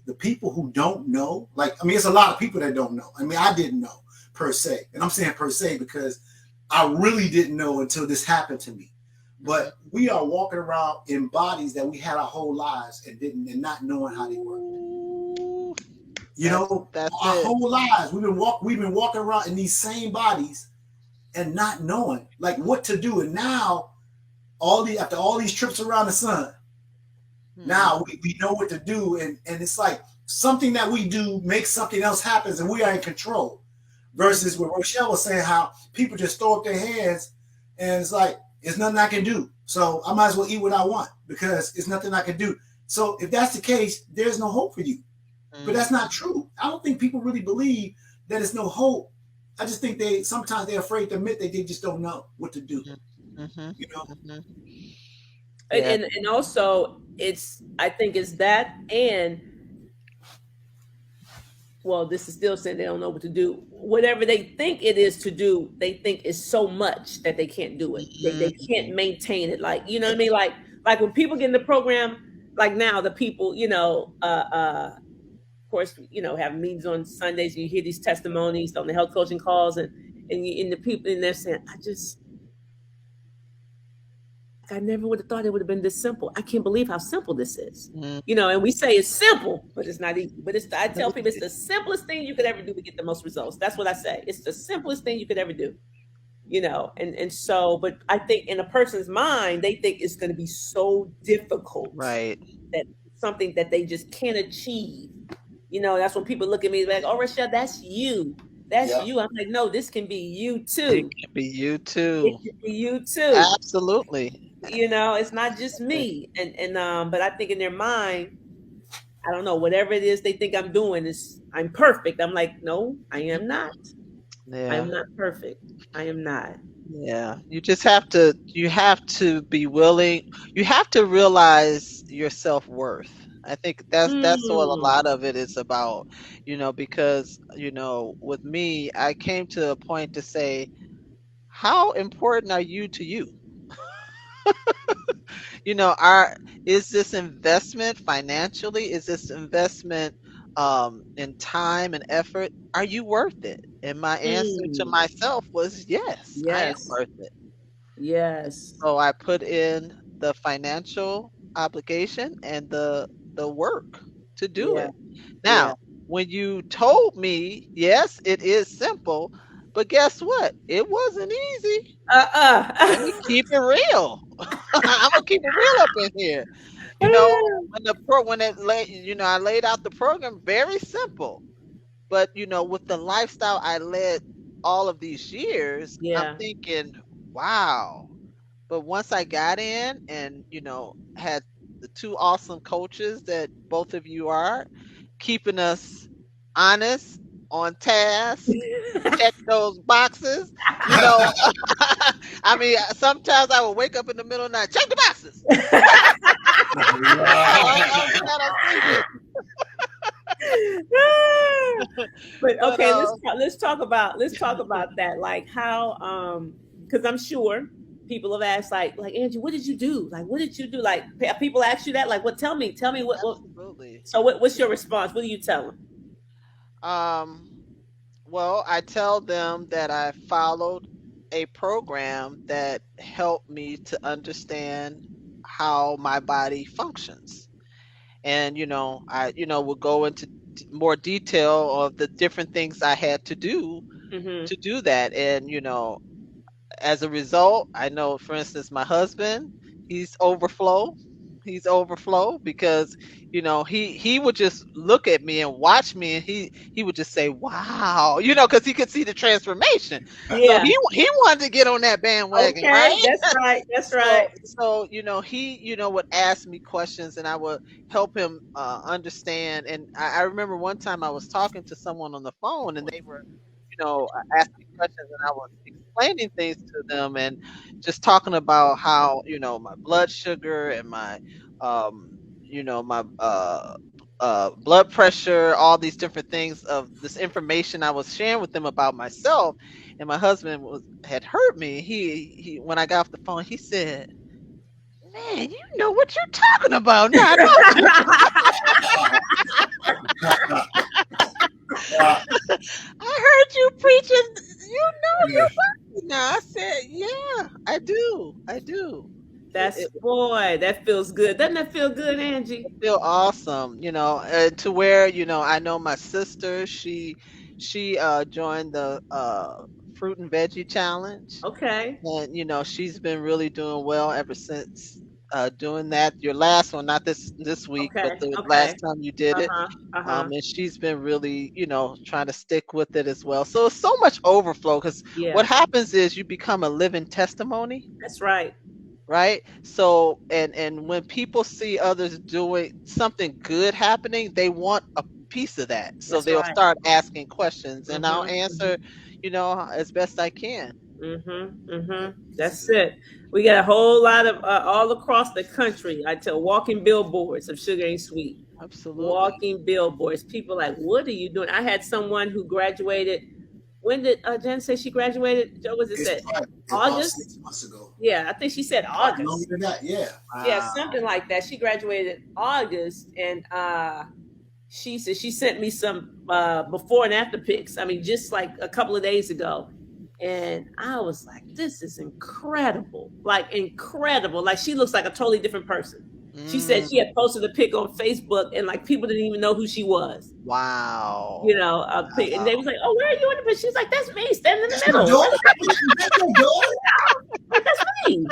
[SPEAKER 3] the people who don't know, like, I mean, it's a lot of people that don't know. I mean, I didn't know per se. And I'm saying per se because I really didn't know until this happened to me.
[SPEAKER 2] Hmm.
[SPEAKER 3] But we are walking around in bodies that we had our whole lives and not knowing how they work.
[SPEAKER 2] Ooh,
[SPEAKER 3] You know,
[SPEAKER 2] that's
[SPEAKER 3] our
[SPEAKER 2] it.
[SPEAKER 3] whole lives we've been walking around in these same bodies and not knowing like what to do. And now after all these trips around the sun,
[SPEAKER 2] Hmm.
[SPEAKER 3] now we know what to do, and it's like something that we do makes something else happens and we are in control. Versus what Rochelle was saying, how people just throw up their hands and it's like it's nothing I can do. So I might as well eat what I want because it's nothing I can do. So if that's the case, there's no hope for you. But that's
[SPEAKER 2] Hmm.
[SPEAKER 3] not true. I don't think people really believe that it's no hope. I just think they sometimes they're afraid to admit that they just don't know what to do.
[SPEAKER 2] Hmm. Hmm.
[SPEAKER 3] You know?
[SPEAKER 2] Hmm.
[SPEAKER 1] And,
[SPEAKER 2] Yeah.
[SPEAKER 1] and also I think it's that, and well, this is still saying they don't know what to do. Whatever they think it is to do, they think is so much that they can't do it. They can't
[SPEAKER 2] Mhm.
[SPEAKER 1] maintain it. Like, you know what I mean? Like when people get in the program, like now the people, of course, have meetings on Sundays and you hear these testimonies on the health coaching calls, and the people in there saying, I never would have thought it would have been this simple. I can't believe how simple this is.
[SPEAKER 2] Mm.
[SPEAKER 1] And we say it's simple, but it's not easy. But I tell people it's the simplest thing you could ever do to get the most results. That's what I say. It's the simplest thing you could ever do. And so, but I think in a person's mind, they think it's going to be so difficult
[SPEAKER 2] Right.
[SPEAKER 1] that it's something that they just can't achieve. That's when people look at me like, "Oh, Rochelle, that's you. That's
[SPEAKER 3] Yeah.
[SPEAKER 1] you." I'm like, "No, this can be you
[SPEAKER 2] It
[SPEAKER 1] too.
[SPEAKER 2] can be you
[SPEAKER 1] It
[SPEAKER 2] too.
[SPEAKER 1] can be you too."
[SPEAKER 2] Absolutely.
[SPEAKER 1] It's not just me. And but I think in their mind, I don't know, whatever it is they think I'm doing is I'm perfect. I'm like, no, I am not. I
[SPEAKER 2] Yeah.
[SPEAKER 1] am not perfect. I am not.
[SPEAKER 2] Yeah. You have to be willing. You have to realize your self-worth. I think that's what a
[SPEAKER 1] Mm.
[SPEAKER 2] lot of it is about, because, with me, I came to a point to say, how important are you to you? Our is this investment financially? Is this investment in time and effort? Are you worth it? And my answer to
[SPEAKER 1] Mm.
[SPEAKER 2] myself was yes, I am
[SPEAKER 1] Yes.
[SPEAKER 2] worth it.
[SPEAKER 1] Yes.
[SPEAKER 2] So I put in the financial obligation and the work to do
[SPEAKER 1] Yeah.
[SPEAKER 2] it.
[SPEAKER 1] Yeah.
[SPEAKER 2] Now, when you told me, yes, it is simple, but guess what? It wasn't easy.
[SPEAKER 1] Uh-uh.
[SPEAKER 2] Let me keep it real. I'm gonna keep it real up in here. You know, I laid out the program very simple, but with the lifestyle I led all of these years, I'm
[SPEAKER 1] Yeah.
[SPEAKER 2] thinking, wow. But once I got in and, had the two awesome coaches that both of you are, keeping us honest, on task, check those boxes, you know. I mean, sometimes I would wake up in the middle of the night, check the boxes. I'm not sleeping.
[SPEAKER 1] But
[SPEAKER 2] But
[SPEAKER 1] okay, let's talk about that. Like how because I'm sure people have asked like Angie, what did you do? Like what did you do? Like people ask you that. Like what? Tell me what.
[SPEAKER 2] absolutely.
[SPEAKER 1] So what's your response? What do you tell them?
[SPEAKER 2] Um, well, I tell them that I followed a program that helped me to understand how my body functions. And, I, will go into more detail of the different things I had
[SPEAKER 1] Mm-hmm.
[SPEAKER 2] to do that. And, as a result, I know, for instance, my husband, he's overflow. He's overflow because he would just look at me and watch me, and he would just say, "Wow," because he could see the transformation. So
[SPEAKER 1] Yeah.
[SPEAKER 2] he wanted to get on that bandwagon,
[SPEAKER 1] Okay.
[SPEAKER 2] right?
[SPEAKER 1] That's right. That's right.
[SPEAKER 2] So he would ask me questions, and I would help him understand. And I remember one time I was talking to someone on the phone, and they were asking me questions, and I was explaining things to them, and just talking about how my blood sugar and my blood pressure, all these different things of this information I was sharing with them about myself. And my husband had heard me. He when I got off the phone, he said, "Man, you know what you're talking about now, don't you?" I heard you preaching.
[SPEAKER 3] Yeah.
[SPEAKER 2] Your body now. I said, "Yeah, I do. I do." It,
[SPEAKER 1] That's
[SPEAKER 2] it,
[SPEAKER 1] boy, that feels good. Doesn't that feel good, Angie?
[SPEAKER 2] feel awesome, to where I know my sister. She joined the fruit and veggie challenge,
[SPEAKER 1] Okay.
[SPEAKER 2] and she's been really doing well ever since doing that. Your last one, not this week, but
[SPEAKER 1] Okay.
[SPEAKER 2] the last
[SPEAKER 1] Okay.
[SPEAKER 2] time you did it.
[SPEAKER 1] Uh-huh. Uh-huh.
[SPEAKER 2] And she's been really, trying to stick with it as well. So it's so much overflow, because what
[SPEAKER 1] Yeah.
[SPEAKER 2] happens is you become a living testimony,
[SPEAKER 1] That's right.
[SPEAKER 2] right? So and when people see others doing something good happening, they want a piece of that. So
[SPEAKER 1] That's
[SPEAKER 2] they'll
[SPEAKER 1] right.
[SPEAKER 2] start asking questions, and I'll
[SPEAKER 1] Mm-hmm.
[SPEAKER 2] answer, as best I can.
[SPEAKER 1] Mm-hmm. Mm-hmm. That's it. We got a whole lot of all across the country. I tell walking billboards of sugar ain't sweet.
[SPEAKER 2] Absolutely.
[SPEAKER 1] Walking billboards. People like, what are you doing? I had someone who graduated. When did Jen say she graduated? Joe, was it
[SPEAKER 3] It's
[SPEAKER 1] said
[SPEAKER 3] probably about
[SPEAKER 1] August?
[SPEAKER 3] 6 months ago.
[SPEAKER 1] Yeah, I think she said
[SPEAKER 3] Probably
[SPEAKER 1] August.
[SPEAKER 3] longer than that. Yeah.
[SPEAKER 1] Yeah,
[SPEAKER 2] Wow.
[SPEAKER 1] something like that. She graduated August, and she said she sent me some before and after pics. I mean, just like a couple of days ago. And I was like, this is incredible. Like incredible. Like she looks like a totally different person. She said she
[SPEAKER 2] Mm,
[SPEAKER 1] had posted a pic on Facebook and like people didn't even know who she was. You
[SPEAKER 2] wow.
[SPEAKER 1] know, a pic, and
[SPEAKER 2] Wow.
[SPEAKER 1] they was like, "Oh, where are you in the pic?" She's like, "That's me, standing in the
[SPEAKER 3] That's your
[SPEAKER 1] middle."
[SPEAKER 3] daughter? That's your daughter?
[SPEAKER 1] Like, that's me.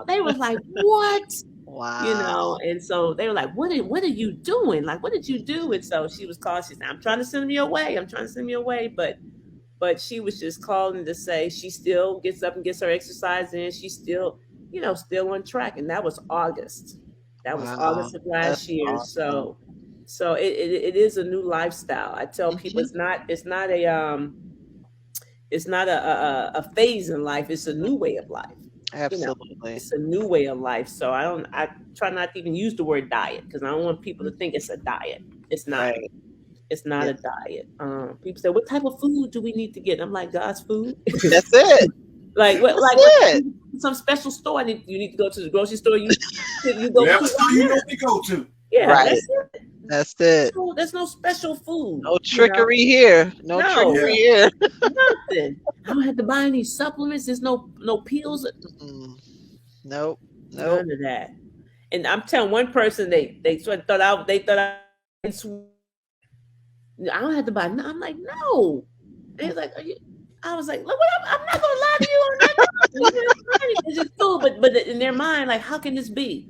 [SPEAKER 1] They was like, "What?"
[SPEAKER 2] Wow.
[SPEAKER 1] And so they were like, what are you doing? Like, what did you do? And so she was calling. She said, I'm trying to send me away. I'm trying to send me away. But she was just calling to say she still gets up and gets her exercise in. She's still, still on track. And that was August. That was
[SPEAKER 2] Wow.
[SPEAKER 1] August of
[SPEAKER 2] That's
[SPEAKER 1] last year.
[SPEAKER 2] awesome.
[SPEAKER 1] So it is a new lifestyle. I tell people
[SPEAKER 2] Mhm.
[SPEAKER 1] it's not a phase in life. It's a new way of life. You know,
[SPEAKER 2] Absolutely.
[SPEAKER 1] it's a new way of life. So I try not to even use the word diet because I don't want people to
[SPEAKER 2] Mhm.
[SPEAKER 1] think it's a diet. It's not.
[SPEAKER 2] Right.
[SPEAKER 1] It's not
[SPEAKER 2] Yeah.
[SPEAKER 1] a diet. People say, what type of food do we need to get? I'm like, God's food.
[SPEAKER 2] That's it. That's
[SPEAKER 1] What
[SPEAKER 2] it.
[SPEAKER 1] some special store? You need to go to the grocery store you go to
[SPEAKER 3] Whatever store you
[SPEAKER 1] around
[SPEAKER 3] know
[SPEAKER 1] there.
[SPEAKER 3] to go to.
[SPEAKER 1] Yeah,
[SPEAKER 2] Right.
[SPEAKER 1] that's it.
[SPEAKER 2] That's it.
[SPEAKER 1] There's no special food.
[SPEAKER 2] No trickery here. No
[SPEAKER 1] No,
[SPEAKER 3] Yeah.
[SPEAKER 2] trickery here.
[SPEAKER 1] nothing. I don't have to buy any supplements. There's no pills.
[SPEAKER 2] Mm, nope. Nope.
[SPEAKER 1] None of that. And I'm telling one person they sort of thought I I don't have to buy. No. I'm like, no. And he's like, I was like, look, what I'm not gonna lie to you on that. It's just cool, but in their mind, like, how can this be?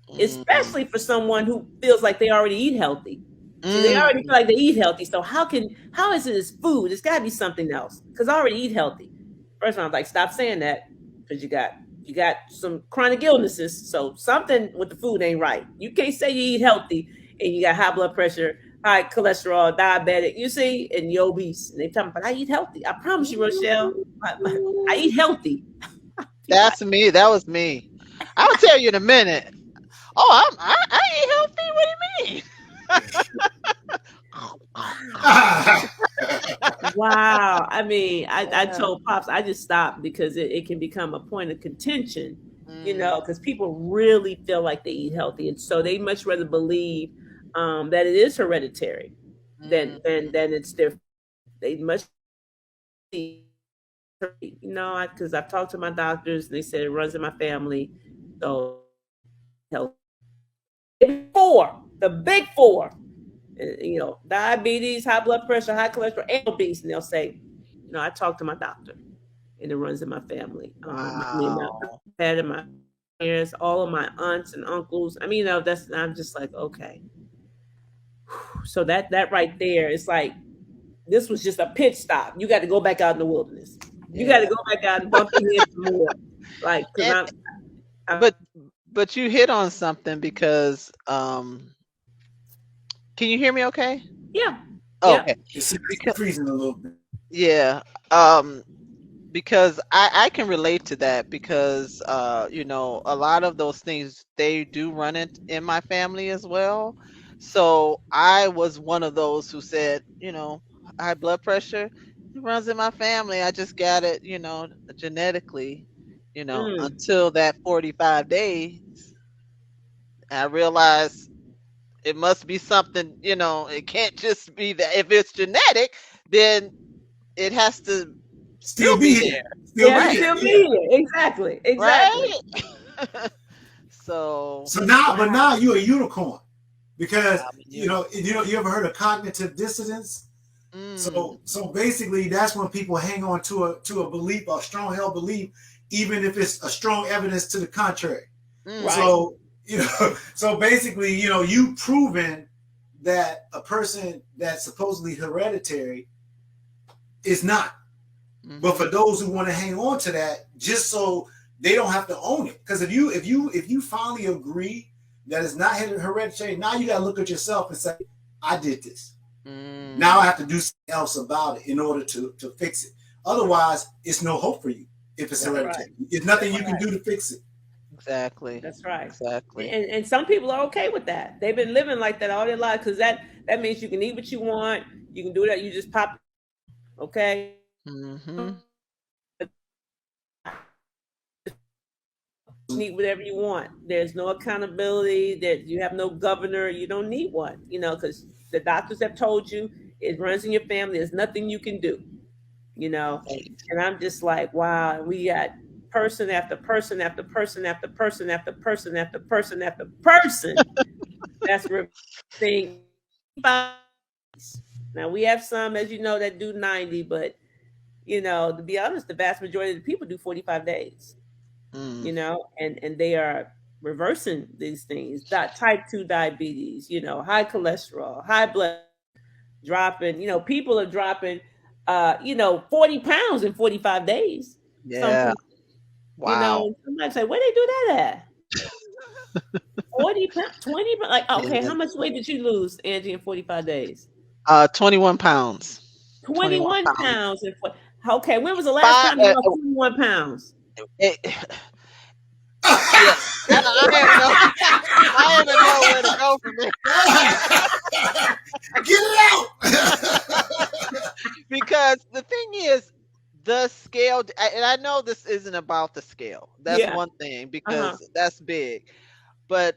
[SPEAKER 2] Mm,
[SPEAKER 1] Especially for someone who feels like they already eat healthy. See, they already feel
[SPEAKER 2] mm,
[SPEAKER 1] like they eat healthy. So how is it as food? It's gotta be something else. Because I already eat healthy. First one, I was like, stop saying that. Because you got some chronic illnesses. So something with the food ain't right. You can't say you eat healthy and you got high blood pressure, high cholesterol, diabetic, you see, and you're obese. And they tell me, but I eat healthy. I promise you, Rochelle, I eat healthy. People like,
[SPEAKER 2] that's me. That was me. I'll tell you in a minute. Oh, I ain't healthy. What do you mean?
[SPEAKER 1] wow. I mean, I
[SPEAKER 2] Yeah.
[SPEAKER 1] told Pops, I just stopped because it can become a point of contention,
[SPEAKER 2] Mm,
[SPEAKER 1] because people really feel like they eat healthy. And so they much rather believe that it is hereditary
[SPEAKER 2] mm,
[SPEAKER 1] than it's their, they much, because I've talked to my doctors and they said it runs in my family. So, health. The big four, diabetes, high blood pressure, high cholesterol, and obese. And they'll say, I talked to my doctor and it runs in my family. I mean, my
[SPEAKER 2] wow.
[SPEAKER 1] dad and my parents, all of my aunts and uncles. I mean, that's I'm just like, okay. So that right there, it's like this was just a pit stop. You got to go back out in the wilderness. You got to
[SPEAKER 2] Yeah.
[SPEAKER 1] go back out and bump your head some more. Like, cause
[SPEAKER 2] And
[SPEAKER 1] I'm
[SPEAKER 2] but but you hit on something because can you hear me okay?
[SPEAKER 1] yeah,
[SPEAKER 2] Oh,
[SPEAKER 1] yeah.
[SPEAKER 2] okay.
[SPEAKER 3] It's
[SPEAKER 2] Because
[SPEAKER 3] freezing a little bit.
[SPEAKER 2] yeah. Because I can relate to that because a lot of those things they do run in my family as well. So I was one of those who said, high blood pressure, it runs in my family. I just got it, genetically,
[SPEAKER 1] Mm.
[SPEAKER 2] until that 45 days. I realized it must be something, it can't just be that if it's genetic, then it has to
[SPEAKER 3] Still
[SPEAKER 2] still be
[SPEAKER 3] be here.
[SPEAKER 2] there.
[SPEAKER 3] Still
[SPEAKER 1] Yeah,
[SPEAKER 3] be
[SPEAKER 1] to
[SPEAKER 2] Right.
[SPEAKER 3] here.
[SPEAKER 1] still be
[SPEAKER 3] Yeah.
[SPEAKER 1] here. Exactly. Exactly.
[SPEAKER 2] Right. So
[SPEAKER 3] So now, but
[SPEAKER 1] Wow.
[SPEAKER 3] now you're a unicorn because
[SPEAKER 2] I'm a unicorn.
[SPEAKER 3] you ever heard of cognitive dissonance?
[SPEAKER 2] Mm,
[SPEAKER 3] So basically, that's when people hang on to a belief, a strong held belief, even if it's a strong evidence to the contrary.
[SPEAKER 2] mm,
[SPEAKER 1] Right.
[SPEAKER 3] So so basically, you proven that a person that's supposedly hereditary is not. But
[SPEAKER 2] mm-hmm,
[SPEAKER 3] for those who want to hang on to that, just so they don't have to own it, because if you finally agree that it's not hereditary, now you got to look at yourself and say, I did this. Now I
[SPEAKER 2] mm.
[SPEAKER 3] have to do something else about it in order to fix it. Otherwise, it's no hope for you if it's
[SPEAKER 1] That's
[SPEAKER 2] Right.
[SPEAKER 1] right.
[SPEAKER 3] hereditary. There's
[SPEAKER 1] That's
[SPEAKER 3] nothing you can
[SPEAKER 1] right.
[SPEAKER 3] do to fix it.
[SPEAKER 2] Exactly.
[SPEAKER 1] That's right.
[SPEAKER 2] Exactly.
[SPEAKER 1] And some people are okay with that. They've been living like that all their lives because that means you can eat what you want. You can do that. You just pop. Okay.
[SPEAKER 2] Mm-hmm.
[SPEAKER 1] Eat whatever you want. There's no accountability. That you have no governor. You don't need one. Because the doctors have told you it runs in your family. There's nothing you can do. You know,
[SPEAKER 2] Right.
[SPEAKER 1] and I'm just like, wow. We got person after person after person after person after person after person after person that's reversing. Now we have some, as you know, that do 90, but to be honest, the vast majority of the people do 45 days.
[SPEAKER 2] Mm.
[SPEAKER 1] And they are reversing these things. That type 2 diabetes, high cholesterol, high blood dropping. People are dropping 40 pounds in 45 days. Some
[SPEAKER 2] Yeah.
[SPEAKER 1] people,
[SPEAKER 2] Wow.
[SPEAKER 1] somebody say, where they do that at? 40 pounds, 20 pounds. Like, okay,
[SPEAKER 2] Yeah.
[SPEAKER 1] how much weight did you lose, Angie, in 45 days?
[SPEAKER 2] 21 pounds. 21
[SPEAKER 1] 21
[SPEAKER 2] pounds.
[SPEAKER 1] pounds. Okay, when was the last
[SPEAKER 2] Five.
[SPEAKER 1] time you lost 21 pounds?
[SPEAKER 2] It, yeah. I don't know. I don't know where to go from there
[SPEAKER 3] Get it out.
[SPEAKER 2] because the thing is, the scale, and I know this isn't about the scale. That's
[SPEAKER 1] Yeah.
[SPEAKER 2] one thing
[SPEAKER 1] Uh-huh.
[SPEAKER 2] because that's big. But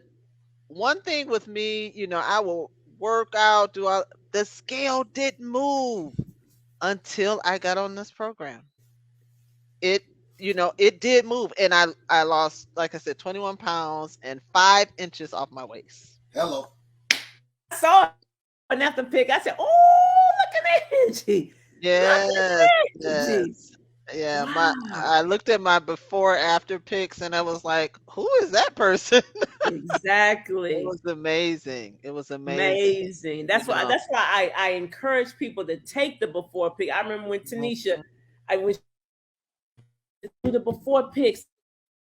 [SPEAKER 2] one thing with me, I will work out, the scale didn't move until I got on this program. It, it did move, and I lost, like I said, 21 pounds and 5 inches off my waist.
[SPEAKER 3] Hello.
[SPEAKER 1] I saw an after pic. I said, oh, look at Angie. Look
[SPEAKER 2] Yes,
[SPEAKER 1] at Angie.
[SPEAKER 2] yes. Yeah,
[SPEAKER 1] Wow.
[SPEAKER 2] I looked at my before after pics and I was like, who is that person? It
[SPEAKER 1] Exactly.
[SPEAKER 2] was amazing. It was amazing.
[SPEAKER 1] Amazing.
[SPEAKER 2] You
[SPEAKER 1] That's why
[SPEAKER 2] know.
[SPEAKER 1] that's why I encourage people to take the before pic. I remember when Tanisha,
[SPEAKER 2] Mhm,
[SPEAKER 1] I went to the before pics.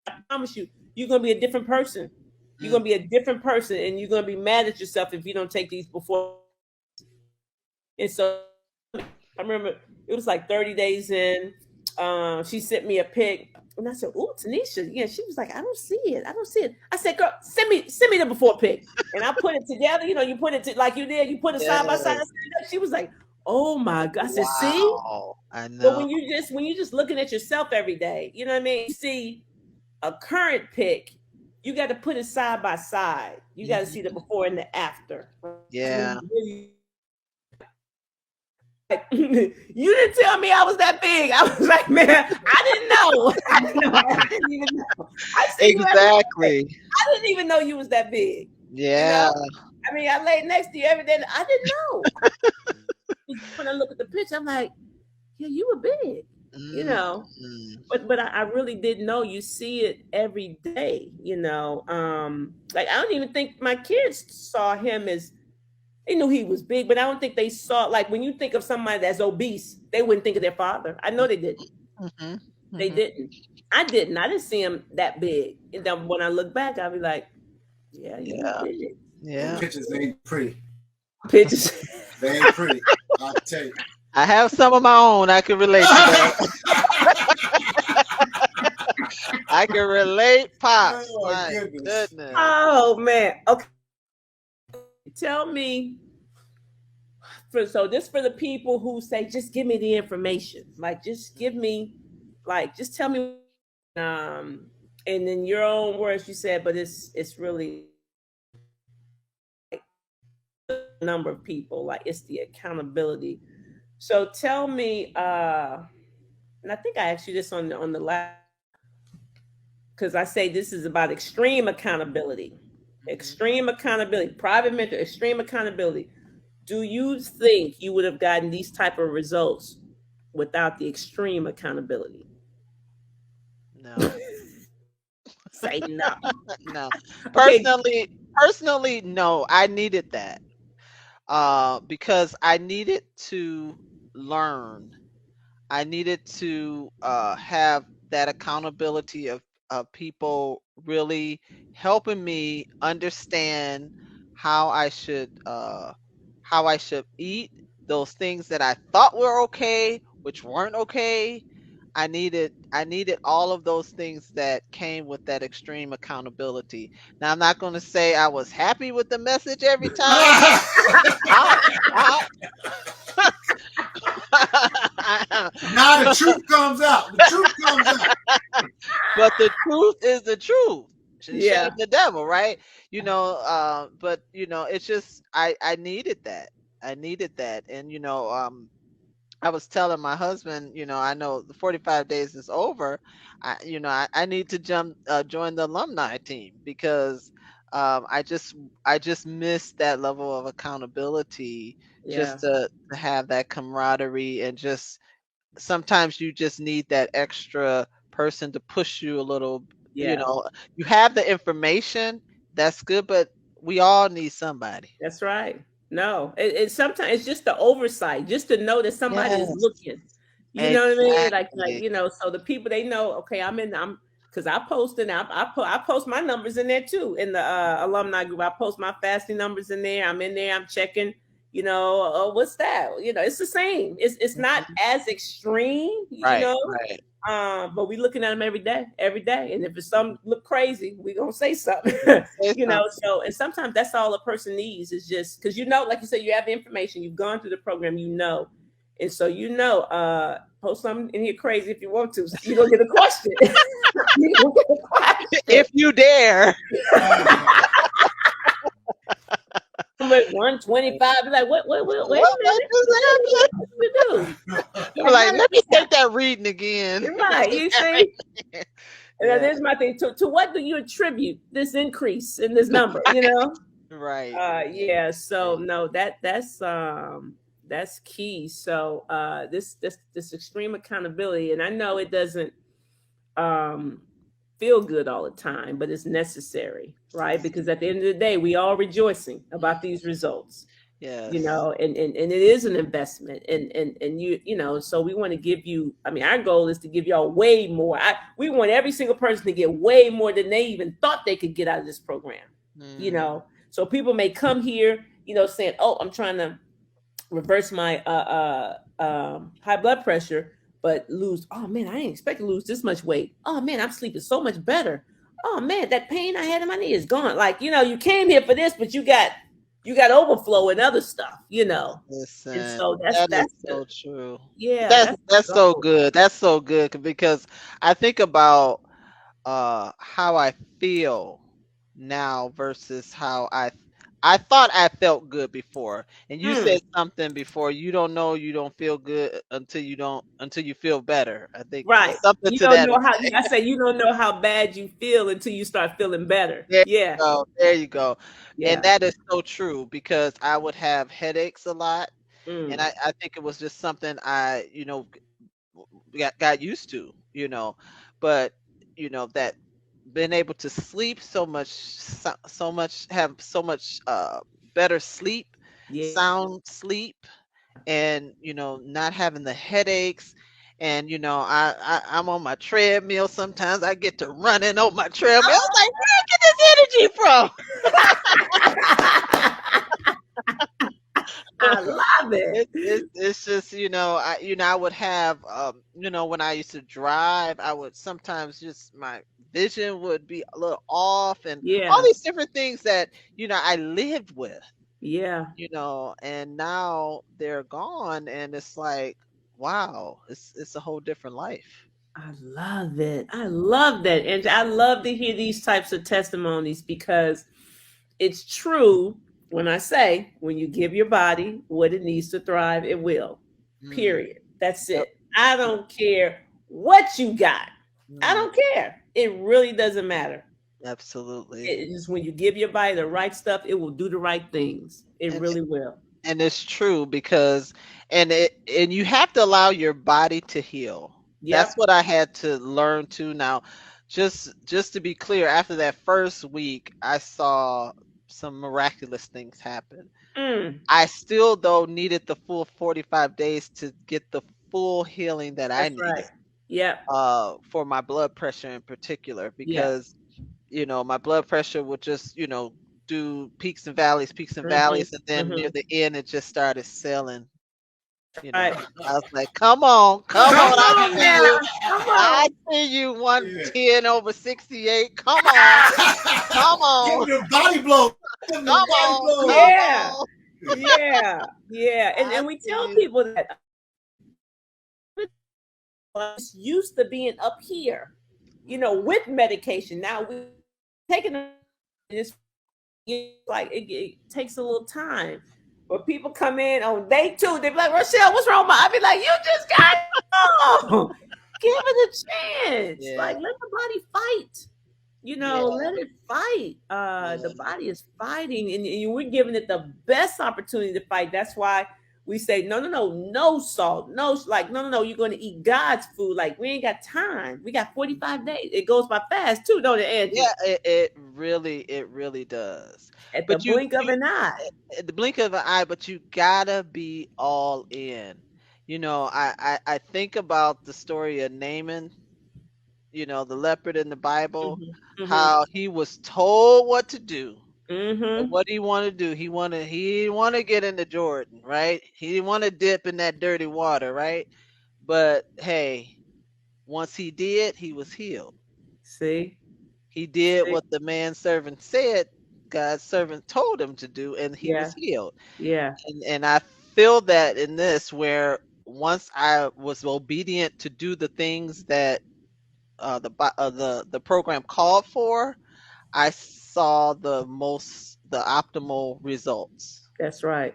[SPEAKER 1] I promise you, you're gonna be a different person. You're
[SPEAKER 2] mm,
[SPEAKER 1] gonna be a different person, and you're gonna be mad at yourself if you don't take these before. And so I remember it was like 30 days in. She sent me a pic, and I said, "Ooh, Tanisha." Yeah, she was like, "I don't see it. I don't see it." I said, "Girl, send me the before pic." And I put it together. You put it like you did. You put it side by side.
[SPEAKER 2] yes.
[SPEAKER 1] She was like, "Oh my god!" I said, "See."
[SPEAKER 2] Wow. I
[SPEAKER 1] But
[SPEAKER 2] know.
[SPEAKER 1] when you just looking at yourself every day, you know what I mean? You see a current pic, you got to put it side by side. You got to see the
[SPEAKER 2] Mhm,
[SPEAKER 1] before and the after. That's when
[SPEAKER 2] yeah.
[SPEAKER 1] you really like, you didn't tell me I was that big. I was like, man, I didn't know. I didn't know. I didn't even know. I see you every day.
[SPEAKER 2] Exactly.
[SPEAKER 1] I didn't even know you was that big. You know?
[SPEAKER 2] Yeah.
[SPEAKER 1] I mean, I laid next to you every day. I didn't know. When I look at the picture, I'm like, yeah, you were big. you know.
[SPEAKER 2] Mm.
[SPEAKER 1] But I really didn't know. You see it every day, you know. Like I don't even think my kids saw him as they knew he was big, but I don't think they saw like when you think of somebody that's obese, they wouldn't think of their father. I know they didn't.
[SPEAKER 2] Mhm.
[SPEAKER 1] They
[SPEAKER 2] Mhm.
[SPEAKER 1] didn't. I didn't. I didn't see him that big. And then when I look back, I'll be like, yeah, he was
[SPEAKER 2] Yeah.
[SPEAKER 1] big.
[SPEAKER 3] Them
[SPEAKER 2] Yeah.
[SPEAKER 3] pictures ain't pretty.
[SPEAKER 1] Pictures.
[SPEAKER 3] They ain't pretty. I'll tell you.
[SPEAKER 2] I have some of my own. I can relate to that. I can relate, pops.
[SPEAKER 3] Oh my
[SPEAKER 2] My
[SPEAKER 3] goodness.
[SPEAKER 2] goodness.
[SPEAKER 1] Oh man. Okay. Tell me so this for the people who say, just give me the information. Like just give me just tell me and in your own words you said, but it's really a number of people, like it's the accountability. So tell me, and I think I asked you this on the last because I say this is about extreme accountability.
[SPEAKER 2] Mhm.
[SPEAKER 1] Extreme accountability, private mentor, extreme accountability. Do you think you would have gotten these type of results without the extreme accountability?
[SPEAKER 2] No.
[SPEAKER 1] Say no.
[SPEAKER 2] No.
[SPEAKER 1] Okay.
[SPEAKER 2] Personally, no. I needed that. Because I needed to learn. I needed to have that accountability of people really helping me understand how I should how I should eat those things that I thought were okay, which weren't okay. I needed all of those things that came with that extreme accountability. Now I'm not going to say I was happy with the message every time. I, I,
[SPEAKER 3] Now the truth comes out. The truth comes out.
[SPEAKER 2] but the truth is the truth. Shame
[SPEAKER 1] Yeah.
[SPEAKER 2] the devil, right? But it's just I needed that. I needed that. And I was telling my husband, I know the 45 days is over. I need to join the alumni team because I just missed that level of accountability,
[SPEAKER 1] Yeah.
[SPEAKER 2] just to have that camaraderie, and just sometimes you just need that extra person to push you a little.
[SPEAKER 1] Yeah.
[SPEAKER 2] You have the information, that's good, but we all need somebody.
[SPEAKER 1] That's right. No, it sometimes it's just the oversight, just to know that somebody is
[SPEAKER 2] Yes,
[SPEAKER 1] looking. You know what I mean? Like
[SPEAKER 2] exactly.
[SPEAKER 1] so the people they know. Okay, I'm because I post and I post my numbers in there too in the alumni group. I post my fasting numbers in there. I'm in there. I'm checking. What's that? It's the same. It's not
[SPEAKER 2] Mhm.
[SPEAKER 1] as extreme.
[SPEAKER 2] Right, right.
[SPEAKER 1] But we looking at them every day. And if it's
[SPEAKER 2] Mhm.
[SPEAKER 1] something look crazy, we gonna say something.
[SPEAKER 2] Say something.
[SPEAKER 1] So and sometimes that's all a person needs is just because like you said, you have the information, you've gone through the program, and so post something in here crazy if you want to. You're gonna get a question. You're gonna get a question.
[SPEAKER 2] If you dare.
[SPEAKER 1] I'm at 125. Be like, wait
[SPEAKER 2] What
[SPEAKER 1] a minute.
[SPEAKER 2] just happened?
[SPEAKER 1] What did we do?
[SPEAKER 2] They were
[SPEAKER 1] And how
[SPEAKER 2] like,
[SPEAKER 1] did
[SPEAKER 2] let me
[SPEAKER 1] this
[SPEAKER 2] take
[SPEAKER 1] happen?
[SPEAKER 2] that reading again. Let me
[SPEAKER 1] Right.
[SPEAKER 2] take
[SPEAKER 1] You
[SPEAKER 2] that
[SPEAKER 1] see?
[SPEAKER 2] reading.
[SPEAKER 1] And that
[SPEAKER 2] Yeah,
[SPEAKER 1] is my thing. To what do you attribute this increase in this number? You know?
[SPEAKER 2] right.
[SPEAKER 1] Yeah. So
[SPEAKER 2] Right.
[SPEAKER 1] no, that's key. So this extreme accountability, and I know it doesn't um feel good all the time, but it's necessary, right? Because at the end of the day, we all rejoicing about these results.
[SPEAKER 2] Yes.
[SPEAKER 1] And it is an investment, and so we want to give you, I mean, our goal is to give y'all way more. We want every single person to get way more than they even thought they could get out of this program.
[SPEAKER 2] Mm,
[SPEAKER 1] So people may come here, saying, oh, I'm trying to reverse my high blood pressure, but lose, oh man, I didn't expect to lose this much weight. Oh man, I'm sleeping so much better. Oh man, that pain I had in my knee is gone. Like, you came here for this, but you got overflow and other stuff. And
[SPEAKER 2] listen,
[SPEAKER 1] so that's
[SPEAKER 2] that is
[SPEAKER 1] that's the
[SPEAKER 2] so true.
[SPEAKER 1] yeah,
[SPEAKER 2] That's
[SPEAKER 1] that's
[SPEAKER 2] that's
[SPEAKER 1] the
[SPEAKER 2] so
[SPEAKER 1] goal.
[SPEAKER 2] good. That's so good because I think about how I feel now versus how I thought I felt good before. And you
[SPEAKER 1] Mm,
[SPEAKER 2] said something before, you don't know you don't feel good until you feel better. I think
[SPEAKER 1] right.
[SPEAKER 2] something
[SPEAKER 1] You
[SPEAKER 2] to
[SPEAKER 1] don't
[SPEAKER 2] that
[SPEAKER 1] know how
[SPEAKER 2] effect.
[SPEAKER 1] I say you don't know how bad you feel until you start feeling better.
[SPEAKER 2] There
[SPEAKER 1] Yeah.
[SPEAKER 2] you go. There you go. And
[SPEAKER 1] Yeah.
[SPEAKER 2] that is so true because I would have headaches a lot. And
[SPEAKER 1] Mm,
[SPEAKER 2] I think it was just something got used to, but that been able to sleep so much, have so much better sleep,
[SPEAKER 1] Yeah.
[SPEAKER 2] sound sleep, and not having the headaches. And I'm on my treadmill. Sometimes I get to running on my treadmill. I was like, where I get this energy from?
[SPEAKER 1] I love it.
[SPEAKER 2] It's just, I would have, when I used to drive, I would sometimes just, my vision would be a little off, and all
[SPEAKER 1] Yeah.
[SPEAKER 2] these different things that I lived with,
[SPEAKER 1] Yeah.
[SPEAKER 2] and now they're gone, and it's like, wow, it's a whole different life.
[SPEAKER 1] I love it. I love that. And I love to hear these types of testimonies because it's true when I say when you give your body what it needs to thrive, it will.
[SPEAKER 2] Mm,
[SPEAKER 1] Period. That's
[SPEAKER 2] yep,
[SPEAKER 1] it. I
[SPEAKER 2] yep,
[SPEAKER 1] don't care what you got. I
[SPEAKER 2] mm,
[SPEAKER 1] don't care. It really doesn't matter.
[SPEAKER 2] absolutely.
[SPEAKER 1] It is when you give your body the right stuff, it will do the right things. It
[SPEAKER 2] And
[SPEAKER 1] really will.
[SPEAKER 2] it's true, because and you have to allow your body to heal. That's
[SPEAKER 1] Yep.
[SPEAKER 2] what I had to learn to now. Just to be clear, after that first week, I saw some miraculous things happen.
[SPEAKER 1] Mm,
[SPEAKER 2] I still, though, needed the full 45 days to get the full healing that I
[SPEAKER 1] that's right.
[SPEAKER 2] needed,
[SPEAKER 1] Yep.
[SPEAKER 2] for my blood pressure in particular,
[SPEAKER 1] Yep.
[SPEAKER 2] because my blood pressure would just, do peaks and
[SPEAKER 1] Mm-hmm.
[SPEAKER 2] valleys, and then near
[SPEAKER 1] Mm-hmm.
[SPEAKER 2] the end, it just started selling.
[SPEAKER 1] Right.
[SPEAKER 2] I was like, "Come on, come
[SPEAKER 1] Come
[SPEAKER 2] on, I
[SPEAKER 1] on
[SPEAKER 2] see
[SPEAKER 1] now.
[SPEAKER 2] you,
[SPEAKER 1] Come
[SPEAKER 2] I
[SPEAKER 1] on.
[SPEAKER 2] see you,
[SPEAKER 3] Yeah.
[SPEAKER 2] 110 over 68. Come
[SPEAKER 3] Give
[SPEAKER 2] on,
[SPEAKER 3] them the body blow. Give them the body blow.
[SPEAKER 2] come
[SPEAKER 1] Yeah.
[SPEAKER 2] on."
[SPEAKER 1] Yeah. Yeah.
[SPEAKER 2] I
[SPEAKER 1] And we
[SPEAKER 2] see
[SPEAKER 1] tell
[SPEAKER 2] you.
[SPEAKER 1] people that it's used to being up here, with medication. Now we taking it's like it takes a little time. But people come in on day two, they be like, Rochelle, what's wrong with my? I be like, you just got on. Give it a chance.
[SPEAKER 2] Yeah,
[SPEAKER 1] Like let the body fight.
[SPEAKER 2] yeah,
[SPEAKER 1] Let it fight. The
[SPEAKER 2] yeah,
[SPEAKER 1] body is fighting, and we're giving it the best opportunity to fight. That's why we say, no, no, no, no salt, no, like, no, no, no. You're going to eat God's food. Like we ain't got time. We got 45 days. It goes by fast too, don't it,
[SPEAKER 2] yeah.
[SPEAKER 1] Angie?
[SPEAKER 2] It really does.
[SPEAKER 1] At the
[SPEAKER 2] But you,
[SPEAKER 1] blink of an eye.
[SPEAKER 2] at the blink of an eye, but you gotta be all in. I think about the story of Naaman, the leopard in the Bible,
[SPEAKER 1] Hmm. Hmm.
[SPEAKER 2] how he was told what to do. And
[SPEAKER 1] Hmm.
[SPEAKER 2] what he wanted to do, he didn't want to get into Jordan, right? He didn't want to dip in that dirty water, right? But hey, once he did, he was healed.
[SPEAKER 1] See,
[SPEAKER 2] He did
[SPEAKER 1] see,
[SPEAKER 2] what the man servant said God's servant told him to do, and he was
[SPEAKER 1] yeah,
[SPEAKER 2] healed.
[SPEAKER 1] yeah,
[SPEAKER 2] And I feel that in this, where once I was obedient to do the things that the program called for, I saw the optimal results.
[SPEAKER 1] that's right.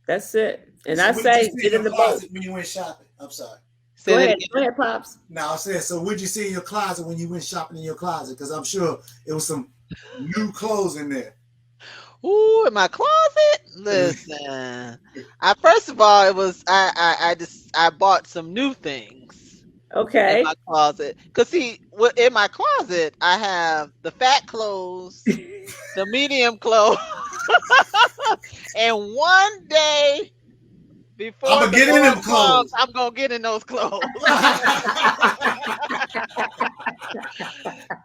[SPEAKER 1] That's it. And
[SPEAKER 3] So
[SPEAKER 1] I
[SPEAKER 3] what did you
[SPEAKER 1] say,
[SPEAKER 3] see in
[SPEAKER 1] get
[SPEAKER 3] your
[SPEAKER 1] in the boat.
[SPEAKER 3] closet when you went shopping? I'm sorry.
[SPEAKER 2] Say that
[SPEAKER 1] Go
[SPEAKER 2] again.
[SPEAKER 1] ahead, pops.
[SPEAKER 3] Now I said, so what did you see in your closet when you went shopping in your closet? Because I'm sure it was some new clothes in there.
[SPEAKER 2] Ooh, in my closet. Listen, I first of all, it was I bought some new things in my
[SPEAKER 1] Okay.
[SPEAKER 2] closet. Cause see, in my closet, I have the fat clothes, the medium clothes, and one day
[SPEAKER 3] I'm
[SPEAKER 2] before
[SPEAKER 3] gonna
[SPEAKER 2] the
[SPEAKER 3] get in
[SPEAKER 2] Lord
[SPEAKER 3] them
[SPEAKER 2] comes,
[SPEAKER 3] clothes.
[SPEAKER 2] I'm gonna get in those clothes.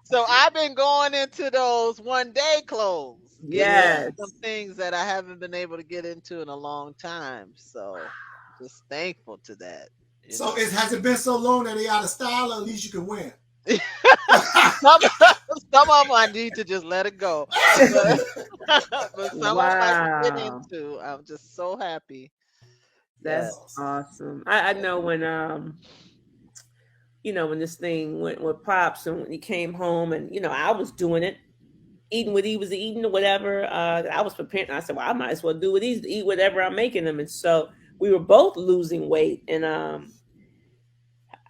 [SPEAKER 2] So I've been going into those one day clothes, getting into
[SPEAKER 3] Yeah.
[SPEAKER 2] some
[SPEAKER 1] Yes.
[SPEAKER 2] things that I haven't been able to get into in a long time. So just thankful to that, you
[SPEAKER 3] So
[SPEAKER 2] know.
[SPEAKER 3] has it been so long that they out of style? Or at least you can win.
[SPEAKER 2] some some of them I need to just let it go. But but some of them I can get
[SPEAKER 1] Wow.
[SPEAKER 2] into. I'm just so happy.
[SPEAKER 3] That's
[SPEAKER 2] Yes.
[SPEAKER 1] That's
[SPEAKER 3] awesome.
[SPEAKER 1] awesome. I
[SPEAKER 3] Yeah.
[SPEAKER 1] know when when this thing went with pops and when he came home and I was doing it, eating what he was eating or whatever. I was preparing. I said, well, I might as well do what he's eat whatever I'm making him. And so we were both losing weight. And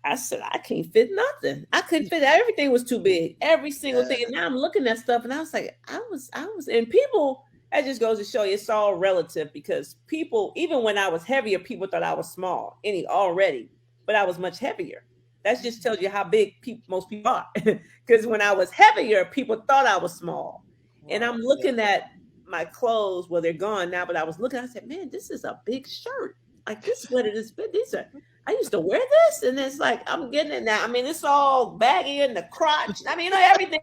[SPEAKER 1] I said, I can't fit nothing. I couldn't fit everything was too big. Every single thing.
[SPEAKER 2] Yeah.
[SPEAKER 1] And now I'm looking at stuff and I was like, and people, that just goes to show you it's all relative because people, even when I was heavier, people thought I was small any already, but I was much heavier. That just tells you how big most people are. Because when I was heavier, people thought I was small. And
[SPEAKER 2] Wow.
[SPEAKER 1] I'm
[SPEAKER 2] Yeah.
[SPEAKER 1] looking at my clothes, well, they're gone now, but I was looking, I said, man, this is a big shirt. Like this sweater, this big, these are, I used to wear this. And it's like, I'm getting it now. I mean, it's all baggy in the crotch. I mean, everything.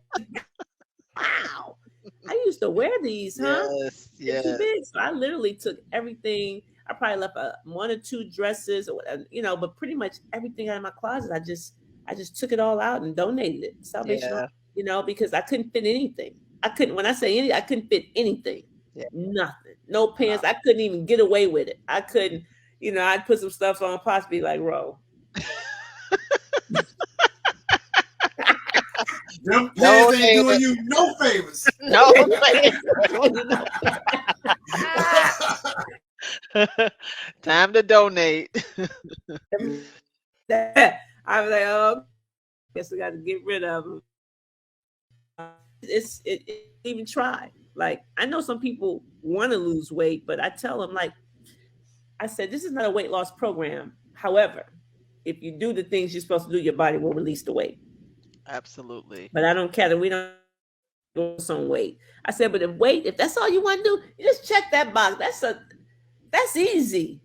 [SPEAKER 1] Wow. I used to wear these, huh?
[SPEAKER 2] Yes.
[SPEAKER 1] They're too
[SPEAKER 2] Yes.
[SPEAKER 1] big. So I literally took everything. I probably left one or two dresses, or whatever, but pretty much everything out of my closet. I just took it all out and donated it. Salvation,
[SPEAKER 2] Yeah.
[SPEAKER 1] because I couldn't fit anything. I couldn't. When I say any, I couldn't fit anything.
[SPEAKER 2] Yeah.
[SPEAKER 1] Nothing. No
[SPEAKER 2] Wow.
[SPEAKER 1] pants. I couldn't even get away with it. I couldn't. I'd put some stuff on, possibly like, Ro.
[SPEAKER 3] Them pants ain't
[SPEAKER 2] Donate
[SPEAKER 3] doing
[SPEAKER 2] it.
[SPEAKER 3] you no favors.
[SPEAKER 2] No. Time to donate.
[SPEAKER 1] I was like, oh, guess we got to get rid of them. It even try. Like I know some people want to lose weight, but I tell them like I said, this is not a weight loss program. However, if you do the things you're supposed to do, your body will release the weight.
[SPEAKER 2] Absolutely.
[SPEAKER 1] But I don't care that we don't go some weight. I said, but if that's all you want to do, you just check that box. That's easy.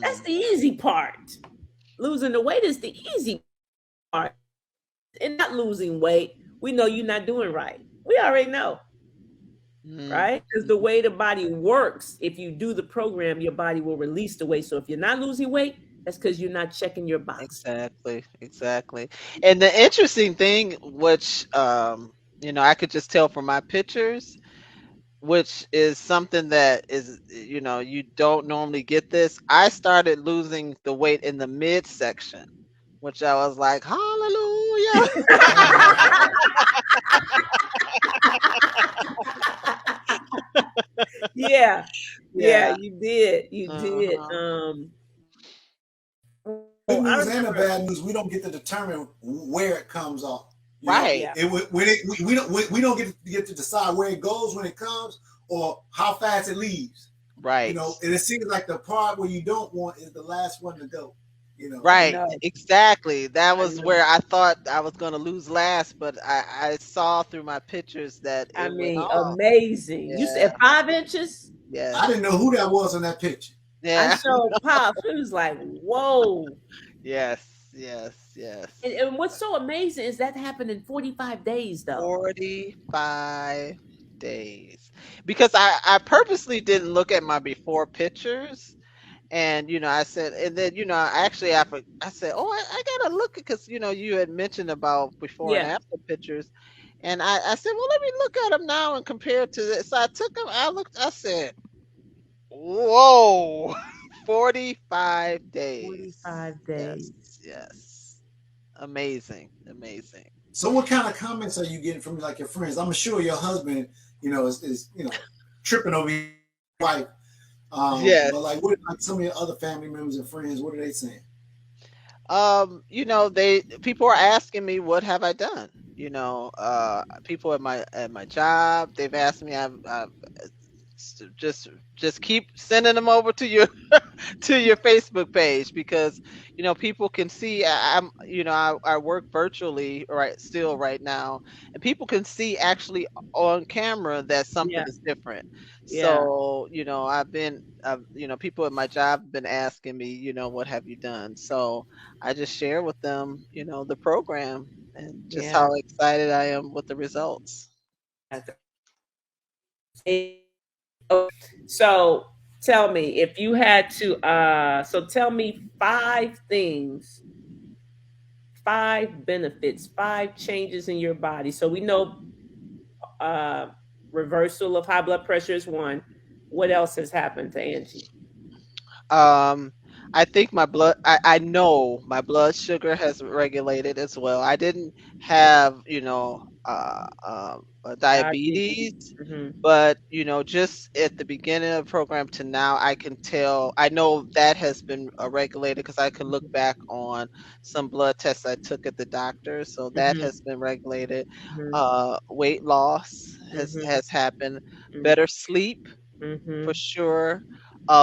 [SPEAKER 1] That's
[SPEAKER 2] Mm.
[SPEAKER 1] the easy part. Losing the weight is the easy part. And not losing weight, we know you're not doing right. We already know,
[SPEAKER 2] Mm.
[SPEAKER 1] right? Because the way the body works, if you do the program, your body will release the weight. So if you're not losing weight, that's because you're not checking your box.
[SPEAKER 2] Exactly. Exactly. And the interesting thing, which I could just tell from my pictures, which is something that is, you don't normally get this. I started losing the weight in the midsection, which I was like, hallelujah.
[SPEAKER 1] Yeah, yeah,
[SPEAKER 2] Yeah.
[SPEAKER 1] you did. You did.
[SPEAKER 2] Uh-huh.
[SPEAKER 1] Oh,
[SPEAKER 3] Good
[SPEAKER 1] I
[SPEAKER 3] news and the
[SPEAKER 1] remember.
[SPEAKER 3] bad news, we don't get to determine where it comes off.
[SPEAKER 2] Right.
[SPEAKER 1] Yeah,
[SPEAKER 3] It when it we don't get to decide where it goes when it comes or how fast it leaves.
[SPEAKER 2] Right.
[SPEAKER 3] And it seems like the part where you don't want is the last one to go.
[SPEAKER 1] I
[SPEAKER 2] Right.
[SPEAKER 1] know.
[SPEAKER 2] Exactly. That
[SPEAKER 1] I
[SPEAKER 2] was
[SPEAKER 1] know.
[SPEAKER 2] where I thought I was going to lose last, but I saw through my pictures that
[SPEAKER 1] I
[SPEAKER 2] it went
[SPEAKER 1] mean,
[SPEAKER 2] off.
[SPEAKER 1] amazing. You
[SPEAKER 2] Yeah.
[SPEAKER 1] said 5 inches.
[SPEAKER 3] I
[SPEAKER 2] Yes.
[SPEAKER 3] didn't know who that was in that picture.
[SPEAKER 1] I
[SPEAKER 2] Yeah.
[SPEAKER 1] showed Pops. It was like, whoa.
[SPEAKER 2] Yes. Yes.
[SPEAKER 1] And,
[SPEAKER 2] Yes.
[SPEAKER 1] and what's so amazing is that happened in 45 days, though.
[SPEAKER 2] 45 days. Because I purposely didn't look at my before pictures. And I said, and then actually I said, oh, I gotta look because you had mentioned about before and
[SPEAKER 1] Yeah.
[SPEAKER 2] after pictures, and I said, well, let me look at them now and compare to this. So I took them, I looked, I said, whoa, 45 days.
[SPEAKER 1] 45
[SPEAKER 2] Yes,
[SPEAKER 1] days.
[SPEAKER 2] yes, amazing, amazing.
[SPEAKER 3] So what kind of comments are you getting from like your friends? I'm sure your husband, is tripping over your wife.
[SPEAKER 2] Yes.
[SPEAKER 3] But like, what like some of your other family members and friends? What are they saying?
[SPEAKER 2] They people are asking me what have I done. People at my job, they've asked me. I've just keep sending them over to your to your Facebook page because people can see I work virtually right now, and people can see actually on camera that something
[SPEAKER 1] Yeah.
[SPEAKER 2] is different.
[SPEAKER 1] Yeah.
[SPEAKER 2] So people at my job have been asking me, what have you done? So I just share with them, the program and just
[SPEAKER 1] Yeah.
[SPEAKER 2] how excited I am with the results.
[SPEAKER 1] Oh, so tell me if you had to, so tell me 5 things, 5 benefits, 5 changes in your body. So we know uh, reversal of high blood pressure is one. What else has happened to Angie?
[SPEAKER 2] Um, I think I know my blood sugar has regulated as well. I didn't have,
[SPEAKER 1] Diabetes.
[SPEAKER 2] diabetes,
[SPEAKER 1] Hmm.
[SPEAKER 2] but, just at the beginning of the program to now, I can tell, I know that has been regulated because I can look back on some blood tests I took at the doctor. So that
[SPEAKER 1] Hmm.
[SPEAKER 2] has been regulated.
[SPEAKER 1] Hmm.
[SPEAKER 2] Weight loss
[SPEAKER 1] Hmm.
[SPEAKER 2] has happened. Better sleep
[SPEAKER 1] Hmm.
[SPEAKER 2] for sure.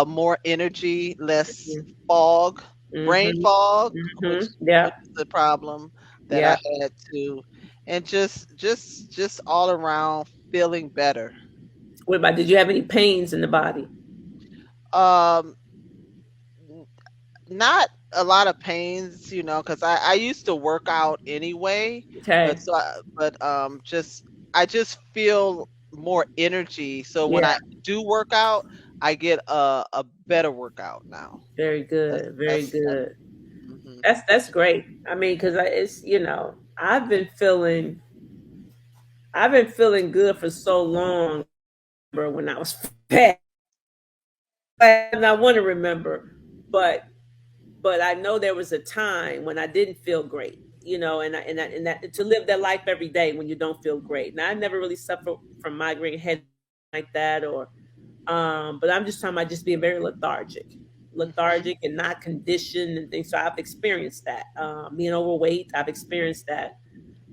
[SPEAKER 2] More energy, less
[SPEAKER 1] Hmm.
[SPEAKER 2] fog. brain
[SPEAKER 1] Mhm.
[SPEAKER 2] fog, which
[SPEAKER 1] Mhm. Yeah.
[SPEAKER 2] which is the problem that I
[SPEAKER 1] Yeah.
[SPEAKER 2] had to, and just all around feeling better.
[SPEAKER 1] What about, did you have any pains in the body?
[SPEAKER 2] Um, n- Not a lot of pains, because I used to work out anyway, but
[SPEAKER 1] Okay.
[SPEAKER 2] just I just feel more energy. So when
[SPEAKER 1] Yeah.
[SPEAKER 2] I do work out, I get a better workout now.
[SPEAKER 1] Very
[SPEAKER 2] That's
[SPEAKER 1] good. Very
[SPEAKER 2] that's
[SPEAKER 1] good.
[SPEAKER 2] hmm
[SPEAKER 1] That's great. I mean, because it's, I've been feeling good for so long. Remember when I was fat, and I want to remember, but I know there was a time when I didn't feel great. And that to live that life every day when you don't feel great. Now I never really suffered from migraine head like that, or but I'm just talking about just being very
[SPEAKER 2] hmm
[SPEAKER 1] lethargic and not conditioned and things. So I've experienced that. Being overweight, I've experienced that,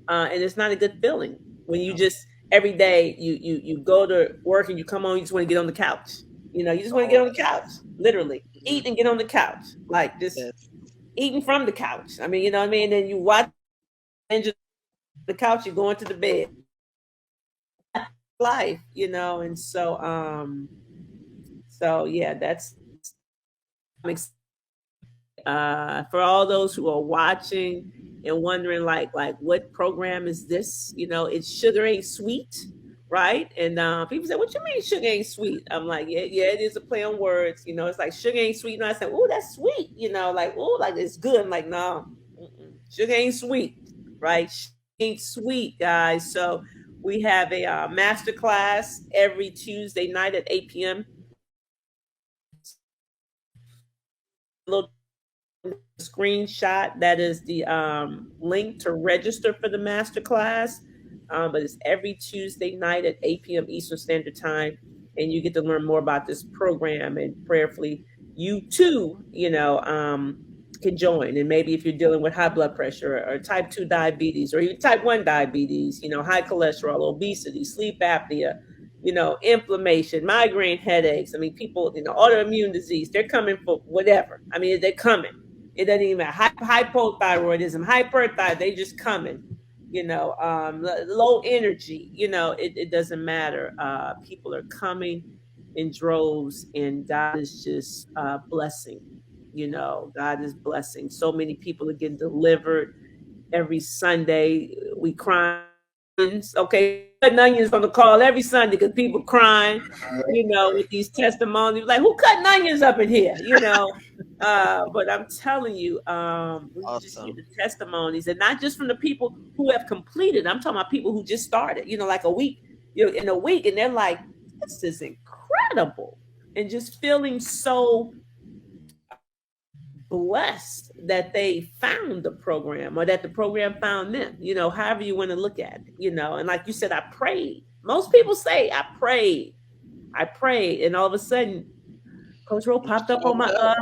[SPEAKER 1] and it's not a good feeling when you just every day you go to work and you come home, you just want to get on the couch. You just want to get
[SPEAKER 2] Oh
[SPEAKER 1] on the couch, literally
[SPEAKER 2] mhm.
[SPEAKER 1] eat and get on the couch, like just
[SPEAKER 2] Yes.
[SPEAKER 1] eating from the couch. I mean, you know what I mean. And then you watch the couch, you go into the bed, life, and so yeah, that's I'm for all those who are watching and wondering like what program is this, it's sugar ain't sweet, right? And people say, what you mean sugar ain't sweet? I'm like, yeah, yeah, it is a play on words. It's like sugar ain't sweet, and I say, oh, that's sweet, like, oh, like it's good. I'm like, no, sugar ain't sweet, right? Sugar ain't sweet, guys. So we have a master class every Tuesday night at 8 p.m. Little screenshot, that is the link to register for the master class. But it's every Tuesday night at 8 p.m. Eastern Standard Time, and you get to learn more about this program. And prayerfully, you too, can join. And maybe if you're dealing with high blood pressure or type 2 diabetes or even type 1 diabetes, high cholesterol, obesity, sleep apnea, inflammation, migraine headaches. I mean, people, autoimmune disease, they're coming for whatever. I mean, they're coming. It doesn't even matter. Hypothyroidism, hyperthyroid, they just coming. Low energy. It doesn't matter. People are coming in droves, and God is just blessing. God is blessing. So many people are getting delivered every Sunday. We cry. Okay, cutting onions on the call every Sunday because people crying, with these testimonies. Like, who cutting onions up in here? But I'm telling you, when you just hear
[SPEAKER 2] Awesome.
[SPEAKER 1] the testimonies, and not just from the people who have completed. I'm talking about people who just started. Like a week, in a week, and they're like, "This is incredible," and just feeling so blessed that they found the program or that the program found them, however you want to look at it, and like you said, I prayed. Most people say I prayed, and all of a sudden Coach Rowe
[SPEAKER 2] You
[SPEAKER 1] popped up on my
[SPEAKER 2] showed up.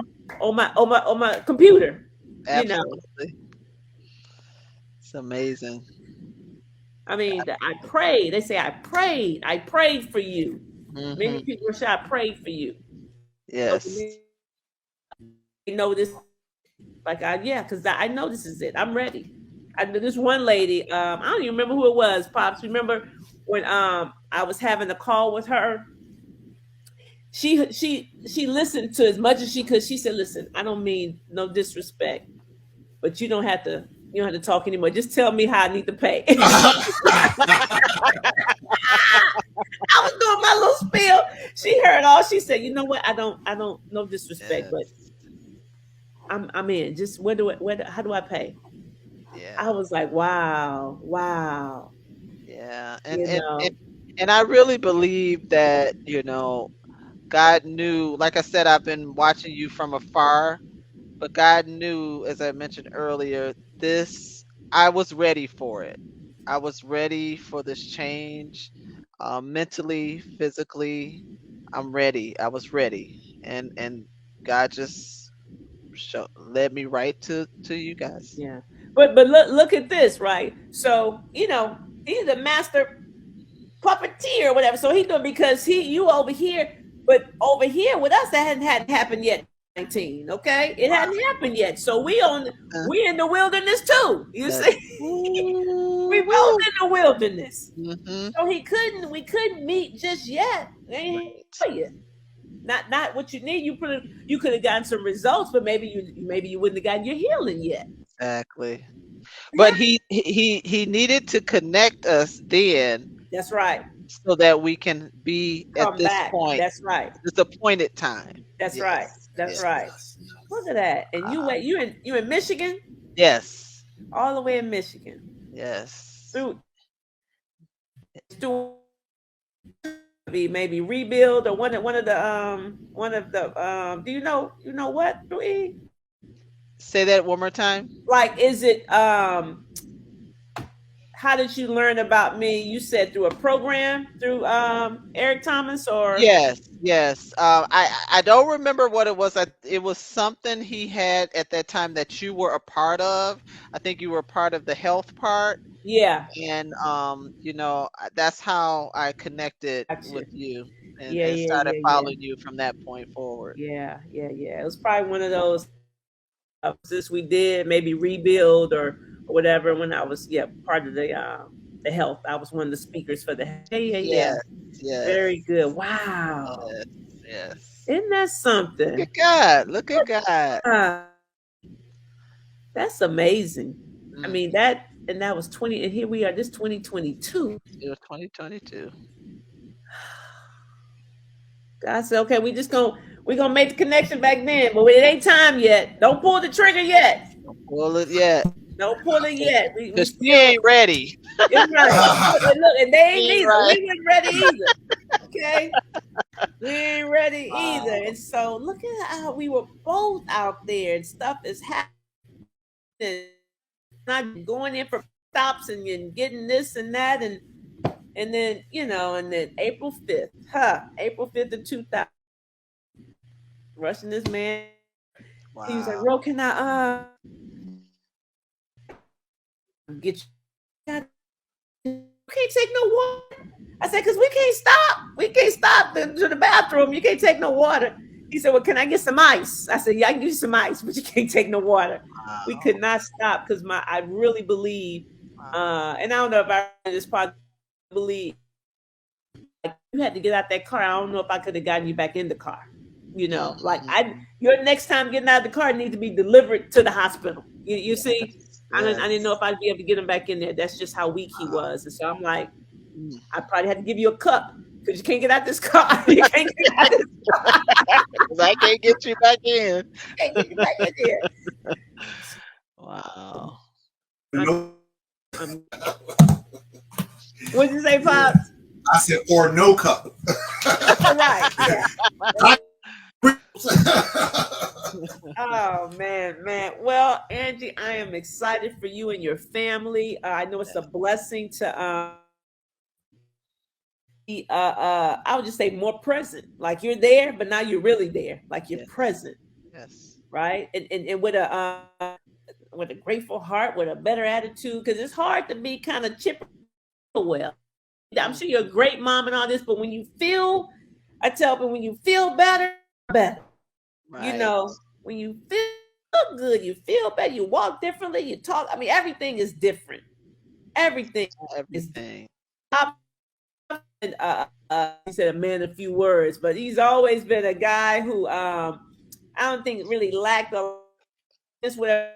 [SPEAKER 1] computer, you know.
[SPEAKER 2] Absolutely. It's amazing.
[SPEAKER 1] I mean, I prayed. They say I prayed for you. Many
[SPEAKER 2] hmm
[SPEAKER 1] people say I prayed for you. So to
[SPEAKER 2] Yes.
[SPEAKER 1] me, they know this. Like, yeah, because I know this is it. I'm ready. This one lady, I don't even remember who it was. Pops, remember when I was having a call with her? She listened to as much as she could. She said, "Listen, I don't mean no disrespect, but you don't have to talk anymore. Just tell me how I need to pay." I was doing my little spiel. She heard all. She said, "You know what? I don't. No disrespect, but
[SPEAKER 2] Yes.
[SPEAKER 1] I'm in. Just how do I pay?" I
[SPEAKER 2] Yeah.
[SPEAKER 1] was like, "Wow, wow."
[SPEAKER 2] Yeah. And
[SPEAKER 1] You
[SPEAKER 2] and
[SPEAKER 1] know,
[SPEAKER 2] and and I really believe that, God knew, like I said, I've been watching you from afar, but God knew, as I mentioned earlier, this I was ready for it. I was ready for this change, mentally, physically. I'm ready. I was ready, and God just led me right to you guys.
[SPEAKER 1] yeah. But look at this, right? So he's the master puppeteer or whatever. So he doing because you over here, but over here with us that hadn't happened yet. 19. Okay, it
[SPEAKER 3] Wow.
[SPEAKER 1] hadn't happened yet. So
[SPEAKER 2] Uh,
[SPEAKER 1] we in the wilderness too. You
[SPEAKER 2] that,
[SPEAKER 1] see, we both
[SPEAKER 2] woo-wee.
[SPEAKER 1] in the wilderness.
[SPEAKER 2] Mm-hmm.
[SPEAKER 1] So we couldn't meet just yet.
[SPEAKER 2] Right.
[SPEAKER 1] You. Not what you need. You could have gotten some results, but maybe you wouldn't have gotten your healing yet.
[SPEAKER 2] Exactly. But
[SPEAKER 1] Yeah,
[SPEAKER 2] he needed to connect us then
[SPEAKER 1] that's right.
[SPEAKER 2] so that we can be at
[SPEAKER 1] Come
[SPEAKER 2] this
[SPEAKER 1] back.
[SPEAKER 2] point,
[SPEAKER 1] That's right.
[SPEAKER 2] this appointed time.
[SPEAKER 1] That's right.
[SPEAKER 2] Yes.
[SPEAKER 1] That's
[SPEAKER 2] Yes.
[SPEAKER 1] right.
[SPEAKER 3] Yes.
[SPEAKER 1] Look
[SPEAKER 3] Yes.
[SPEAKER 1] at that. And
[SPEAKER 2] Wow.
[SPEAKER 1] you in Michigan,
[SPEAKER 2] Yes.
[SPEAKER 1] all the way in Michigan,
[SPEAKER 2] Yes.
[SPEAKER 1] through to be maybe rebuild or one of the do you know what Louis?
[SPEAKER 2] Say that one more time.
[SPEAKER 1] Like is it how did you learn about me? You said through a program through Eric Thomas or
[SPEAKER 2] Yes, yes. I don't remember what it was. It was something he had at that time that you were a part of. I think you were part of the health part,
[SPEAKER 1] yeah,
[SPEAKER 2] and that's how I connected
[SPEAKER 1] gotcha.
[SPEAKER 2] with you
[SPEAKER 1] Yeah,
[SPEAKER 2] and
[SPEAKER 1] yeah,
[SPEAKER 2] started
[SPEAKER 1] yeah, yeah.
[SPEAKER 2] following you from that point forward.
[SPEAKER 1] Yeah, yeah, yeah. It was probably one of those since we did maybe rebuild or whatever when I was part of the health. I was one of the speakers for the yeah, yeah, yeah.
[SPEAKER 2] Yes, yes,
[SPEAKER 1] Very good. Wow.
[SPEAKER 2] yes, yes.
[SPEAKER 1] Isn't that
[SPEAKER 2] Look
[SPEAKER 1] something?
[SPEAKER 2] at God. Look at God.
[SPEAKER 1] Ah, that's amazing. I
[SPEAKER 2] Mm,
[SPEAKER 1] mean that was 20 and here we are this 2022.
[SPEAKER 2] it was 2022.
[SPEAKER 1] God said, okay, we gonna make the connection back then, but it ain't time yet. Don't pull the trigger yet.
[SPEAKER 2] Well, yet,
[SPEAKER 1] Don't pull it yet. We
[SPEAKER 2] because she
[SPEAKER 1] still
[SPEAKER 2] ain't ready.
[SPEAKER 1] it's right. Look, and they
[SPEAKER 2] She
[SPEAKER 1] ain't
[SPEAKER 2] ain't
[SPEAKER 1] either.
[SPEAKER 2] right.
[SPEAKER 1] We weren't ready either. Okay. We ain't ready either.
[SPEAKER 2] Wow.
[SPEAKER 1] And so look at how we were both out there and stuff is happening. Not going in for stops and getting this and that and then and then April 5th of 2000, rushing this man. He was like,
[SPEAKER 2] Wow.
[SPEAKER 1] "Ro, can I get you? You can't take no water." I said, "Cause we can't stop. We can't stop to the bathroom. You can't take no water." He said, "Well, can I get some ice?" I said, "Yeah, I can give you some ice, but you can't take no water." We
[SPEAKER 2] Wow.
[SPEAKER 1] could not stop because I really believe,
[SPEAKER 2] Wow.
[SPEAKER 1] and I don't know if I just probably believe like you had to get out that car. I don't know if I could have gotten you back in the car. Like
[SPEAKER 2] Mm-hmm.
[SPEAKER 1] your next time getting out of the car needs to be delivered to the hospital. You see,
[SPEAKER 2] Yes.
[SPEAKER 1] I didn't know
[SPEAKER 2] Yes.
[SPEAKER 1] if I'd be able to get him back in there. That's just how weak he was. And so I'm like,
[SPEAKER 2] Mm.
[SPEAKER 1] I probably had to give you a cup because you can't get out this car. You can't get out this.
[SPEAKER 2] 'Cause I can't get you back in.
[SPEAKER 1] Can't get you back in there.
[SPEAKER 2] Wow.
[SPEAKER 1] I'm,
[SPEAKER 3] No,
[SPEAKER 1] I'm, what'd you say, Pops?
[SPEAKER 3] I said, or no cup.
[SPEAKER 1] Right. Yeah. Oh man, man. Well, Angie, I am excited for you and your family. I know it's a blessing to be I would just say more present. Like you're there, but now you're really there. Like you're
[SPEAKER 2] Yes.
[SPEAKER 1] present,
[SPEAKER 2] Yes.
[SPEAKER 1] right? And with a grateful heart, with a better attitude, because it's hard to be kind of chipper well. I'm
[SPEAKER 2] Mm.
[SPEAKER 1] sure you're a great mom and all this, but when you feel, I tell people when you feel better.
[SPEAKER 2] Right.
[SPEAKER 1] When you feel good, you feel better, you walk differently, you talk. I mean, everything is different. Everything is
[SPEAKER 2] Everything.
[SPEAKER 1] different. He said a man of few words, but he's always been a guy who I don't think really lacked a just whatever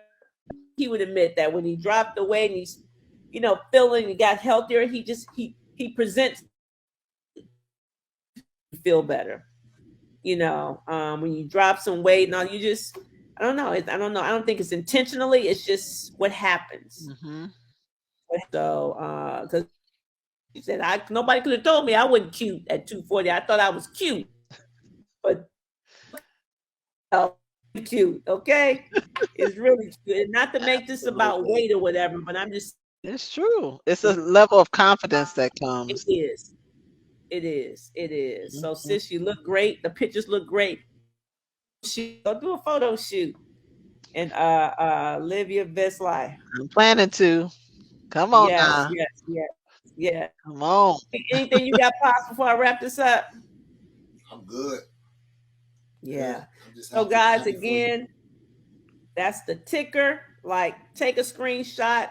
[SPEAKER 1] he would admit that when he dropped the weight and he's feeling he got healthier, he presents feel better. When you drop some weight and all, you just I don't know. I don't know. I don't think it's intentionally. It's just what happens.
[SPEAKER 2] Mm-hmm.
[SPEAKER 1] So, because he said nobody could have told me I wasn't cute at 240. I thought I was cute, but cute. Okay, it's really cute. And not to make this about
[SPEAKER 2] Absolutely.
[SPEAKER 1] weight or whatever, but I'm just
[SPEAKER 2] It's true. It's a level of confidence that
[SPEAKER 1] it
[SPEAKER 2] comes.
[SPEAKER 1] is. It is. It is. So,
[SPEAKER 2] Mhm.
[SPEAKER 1] sis, you look great. The pictures look great. Go do a photo shoot and live your best life.
[SPEAKER 2] I'm planning to. Come on
[SPEAKER 1] Yes,
[SPEAKER 2] now.
[SPEAKER 1] yes, yes, yeah.
[SPEAKER 2] Come on.
[SPEAKER 1] Anything you got, Pops, before I wrap this up?
[SPEAKER 3] I'm good.
[SPEAKER 1] Yeah.
[SPEAKER 3] I'm just
[SPEAKER 1] So,
[SPEAKER 3] happy,
[SPEAKER 1] guys,
[SPEAKER 3] happy for you.
[SPEAKER 1] again, that's the ticker. Like, take a screenshot.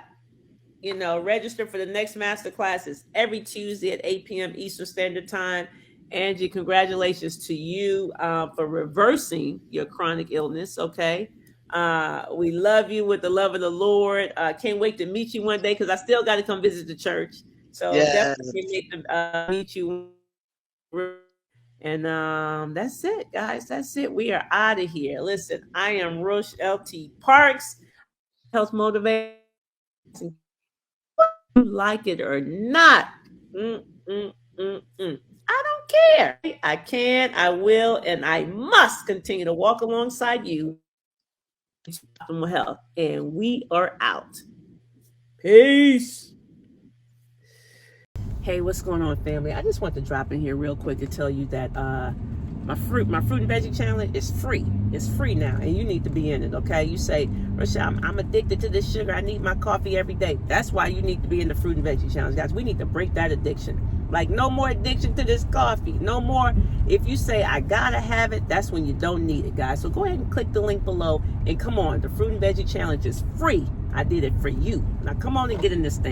[SPEAKER 1] Register for the next master classes every Tuesday at 8 p.m. Eastern Standard Time. Angie, congratulations to you for reversing your chronic illness. Okay. We love you with the love of the Lord. Can't wait to meet you one day because I still got to come visit the church. So
[SPEAKER 2] Yes.
[SPEAKER 1] definitely can't wait to meet you. And that's it, guys. That's it. We are out of here. Listen, I am Rochelle T. Parks, health motivator. You like it or not. Mm, mm, mm, mm. I don't care. I can, I will, and I must continue to walk alongside you to optimal health. And we are out. Peace. Hey, what's going on, family? I just want to drop in here real quick to tell you that my fruit and veggie challenge is free. It's free now, and you need to be in it. Okay? You say, Rochelle, I'm addicted to this sugar. I need my coffee every day. That's why you need to be in the fruit and veggie challenge, guys. We need to break that addiction. Like, no more addiction to this coffee. No more. If you say I gotta have it, that's when you don't need it, guys. So go ahead and click the link below and come on. The fruit and veggie challenge is free. I did it for you. Now come on and get in this thing.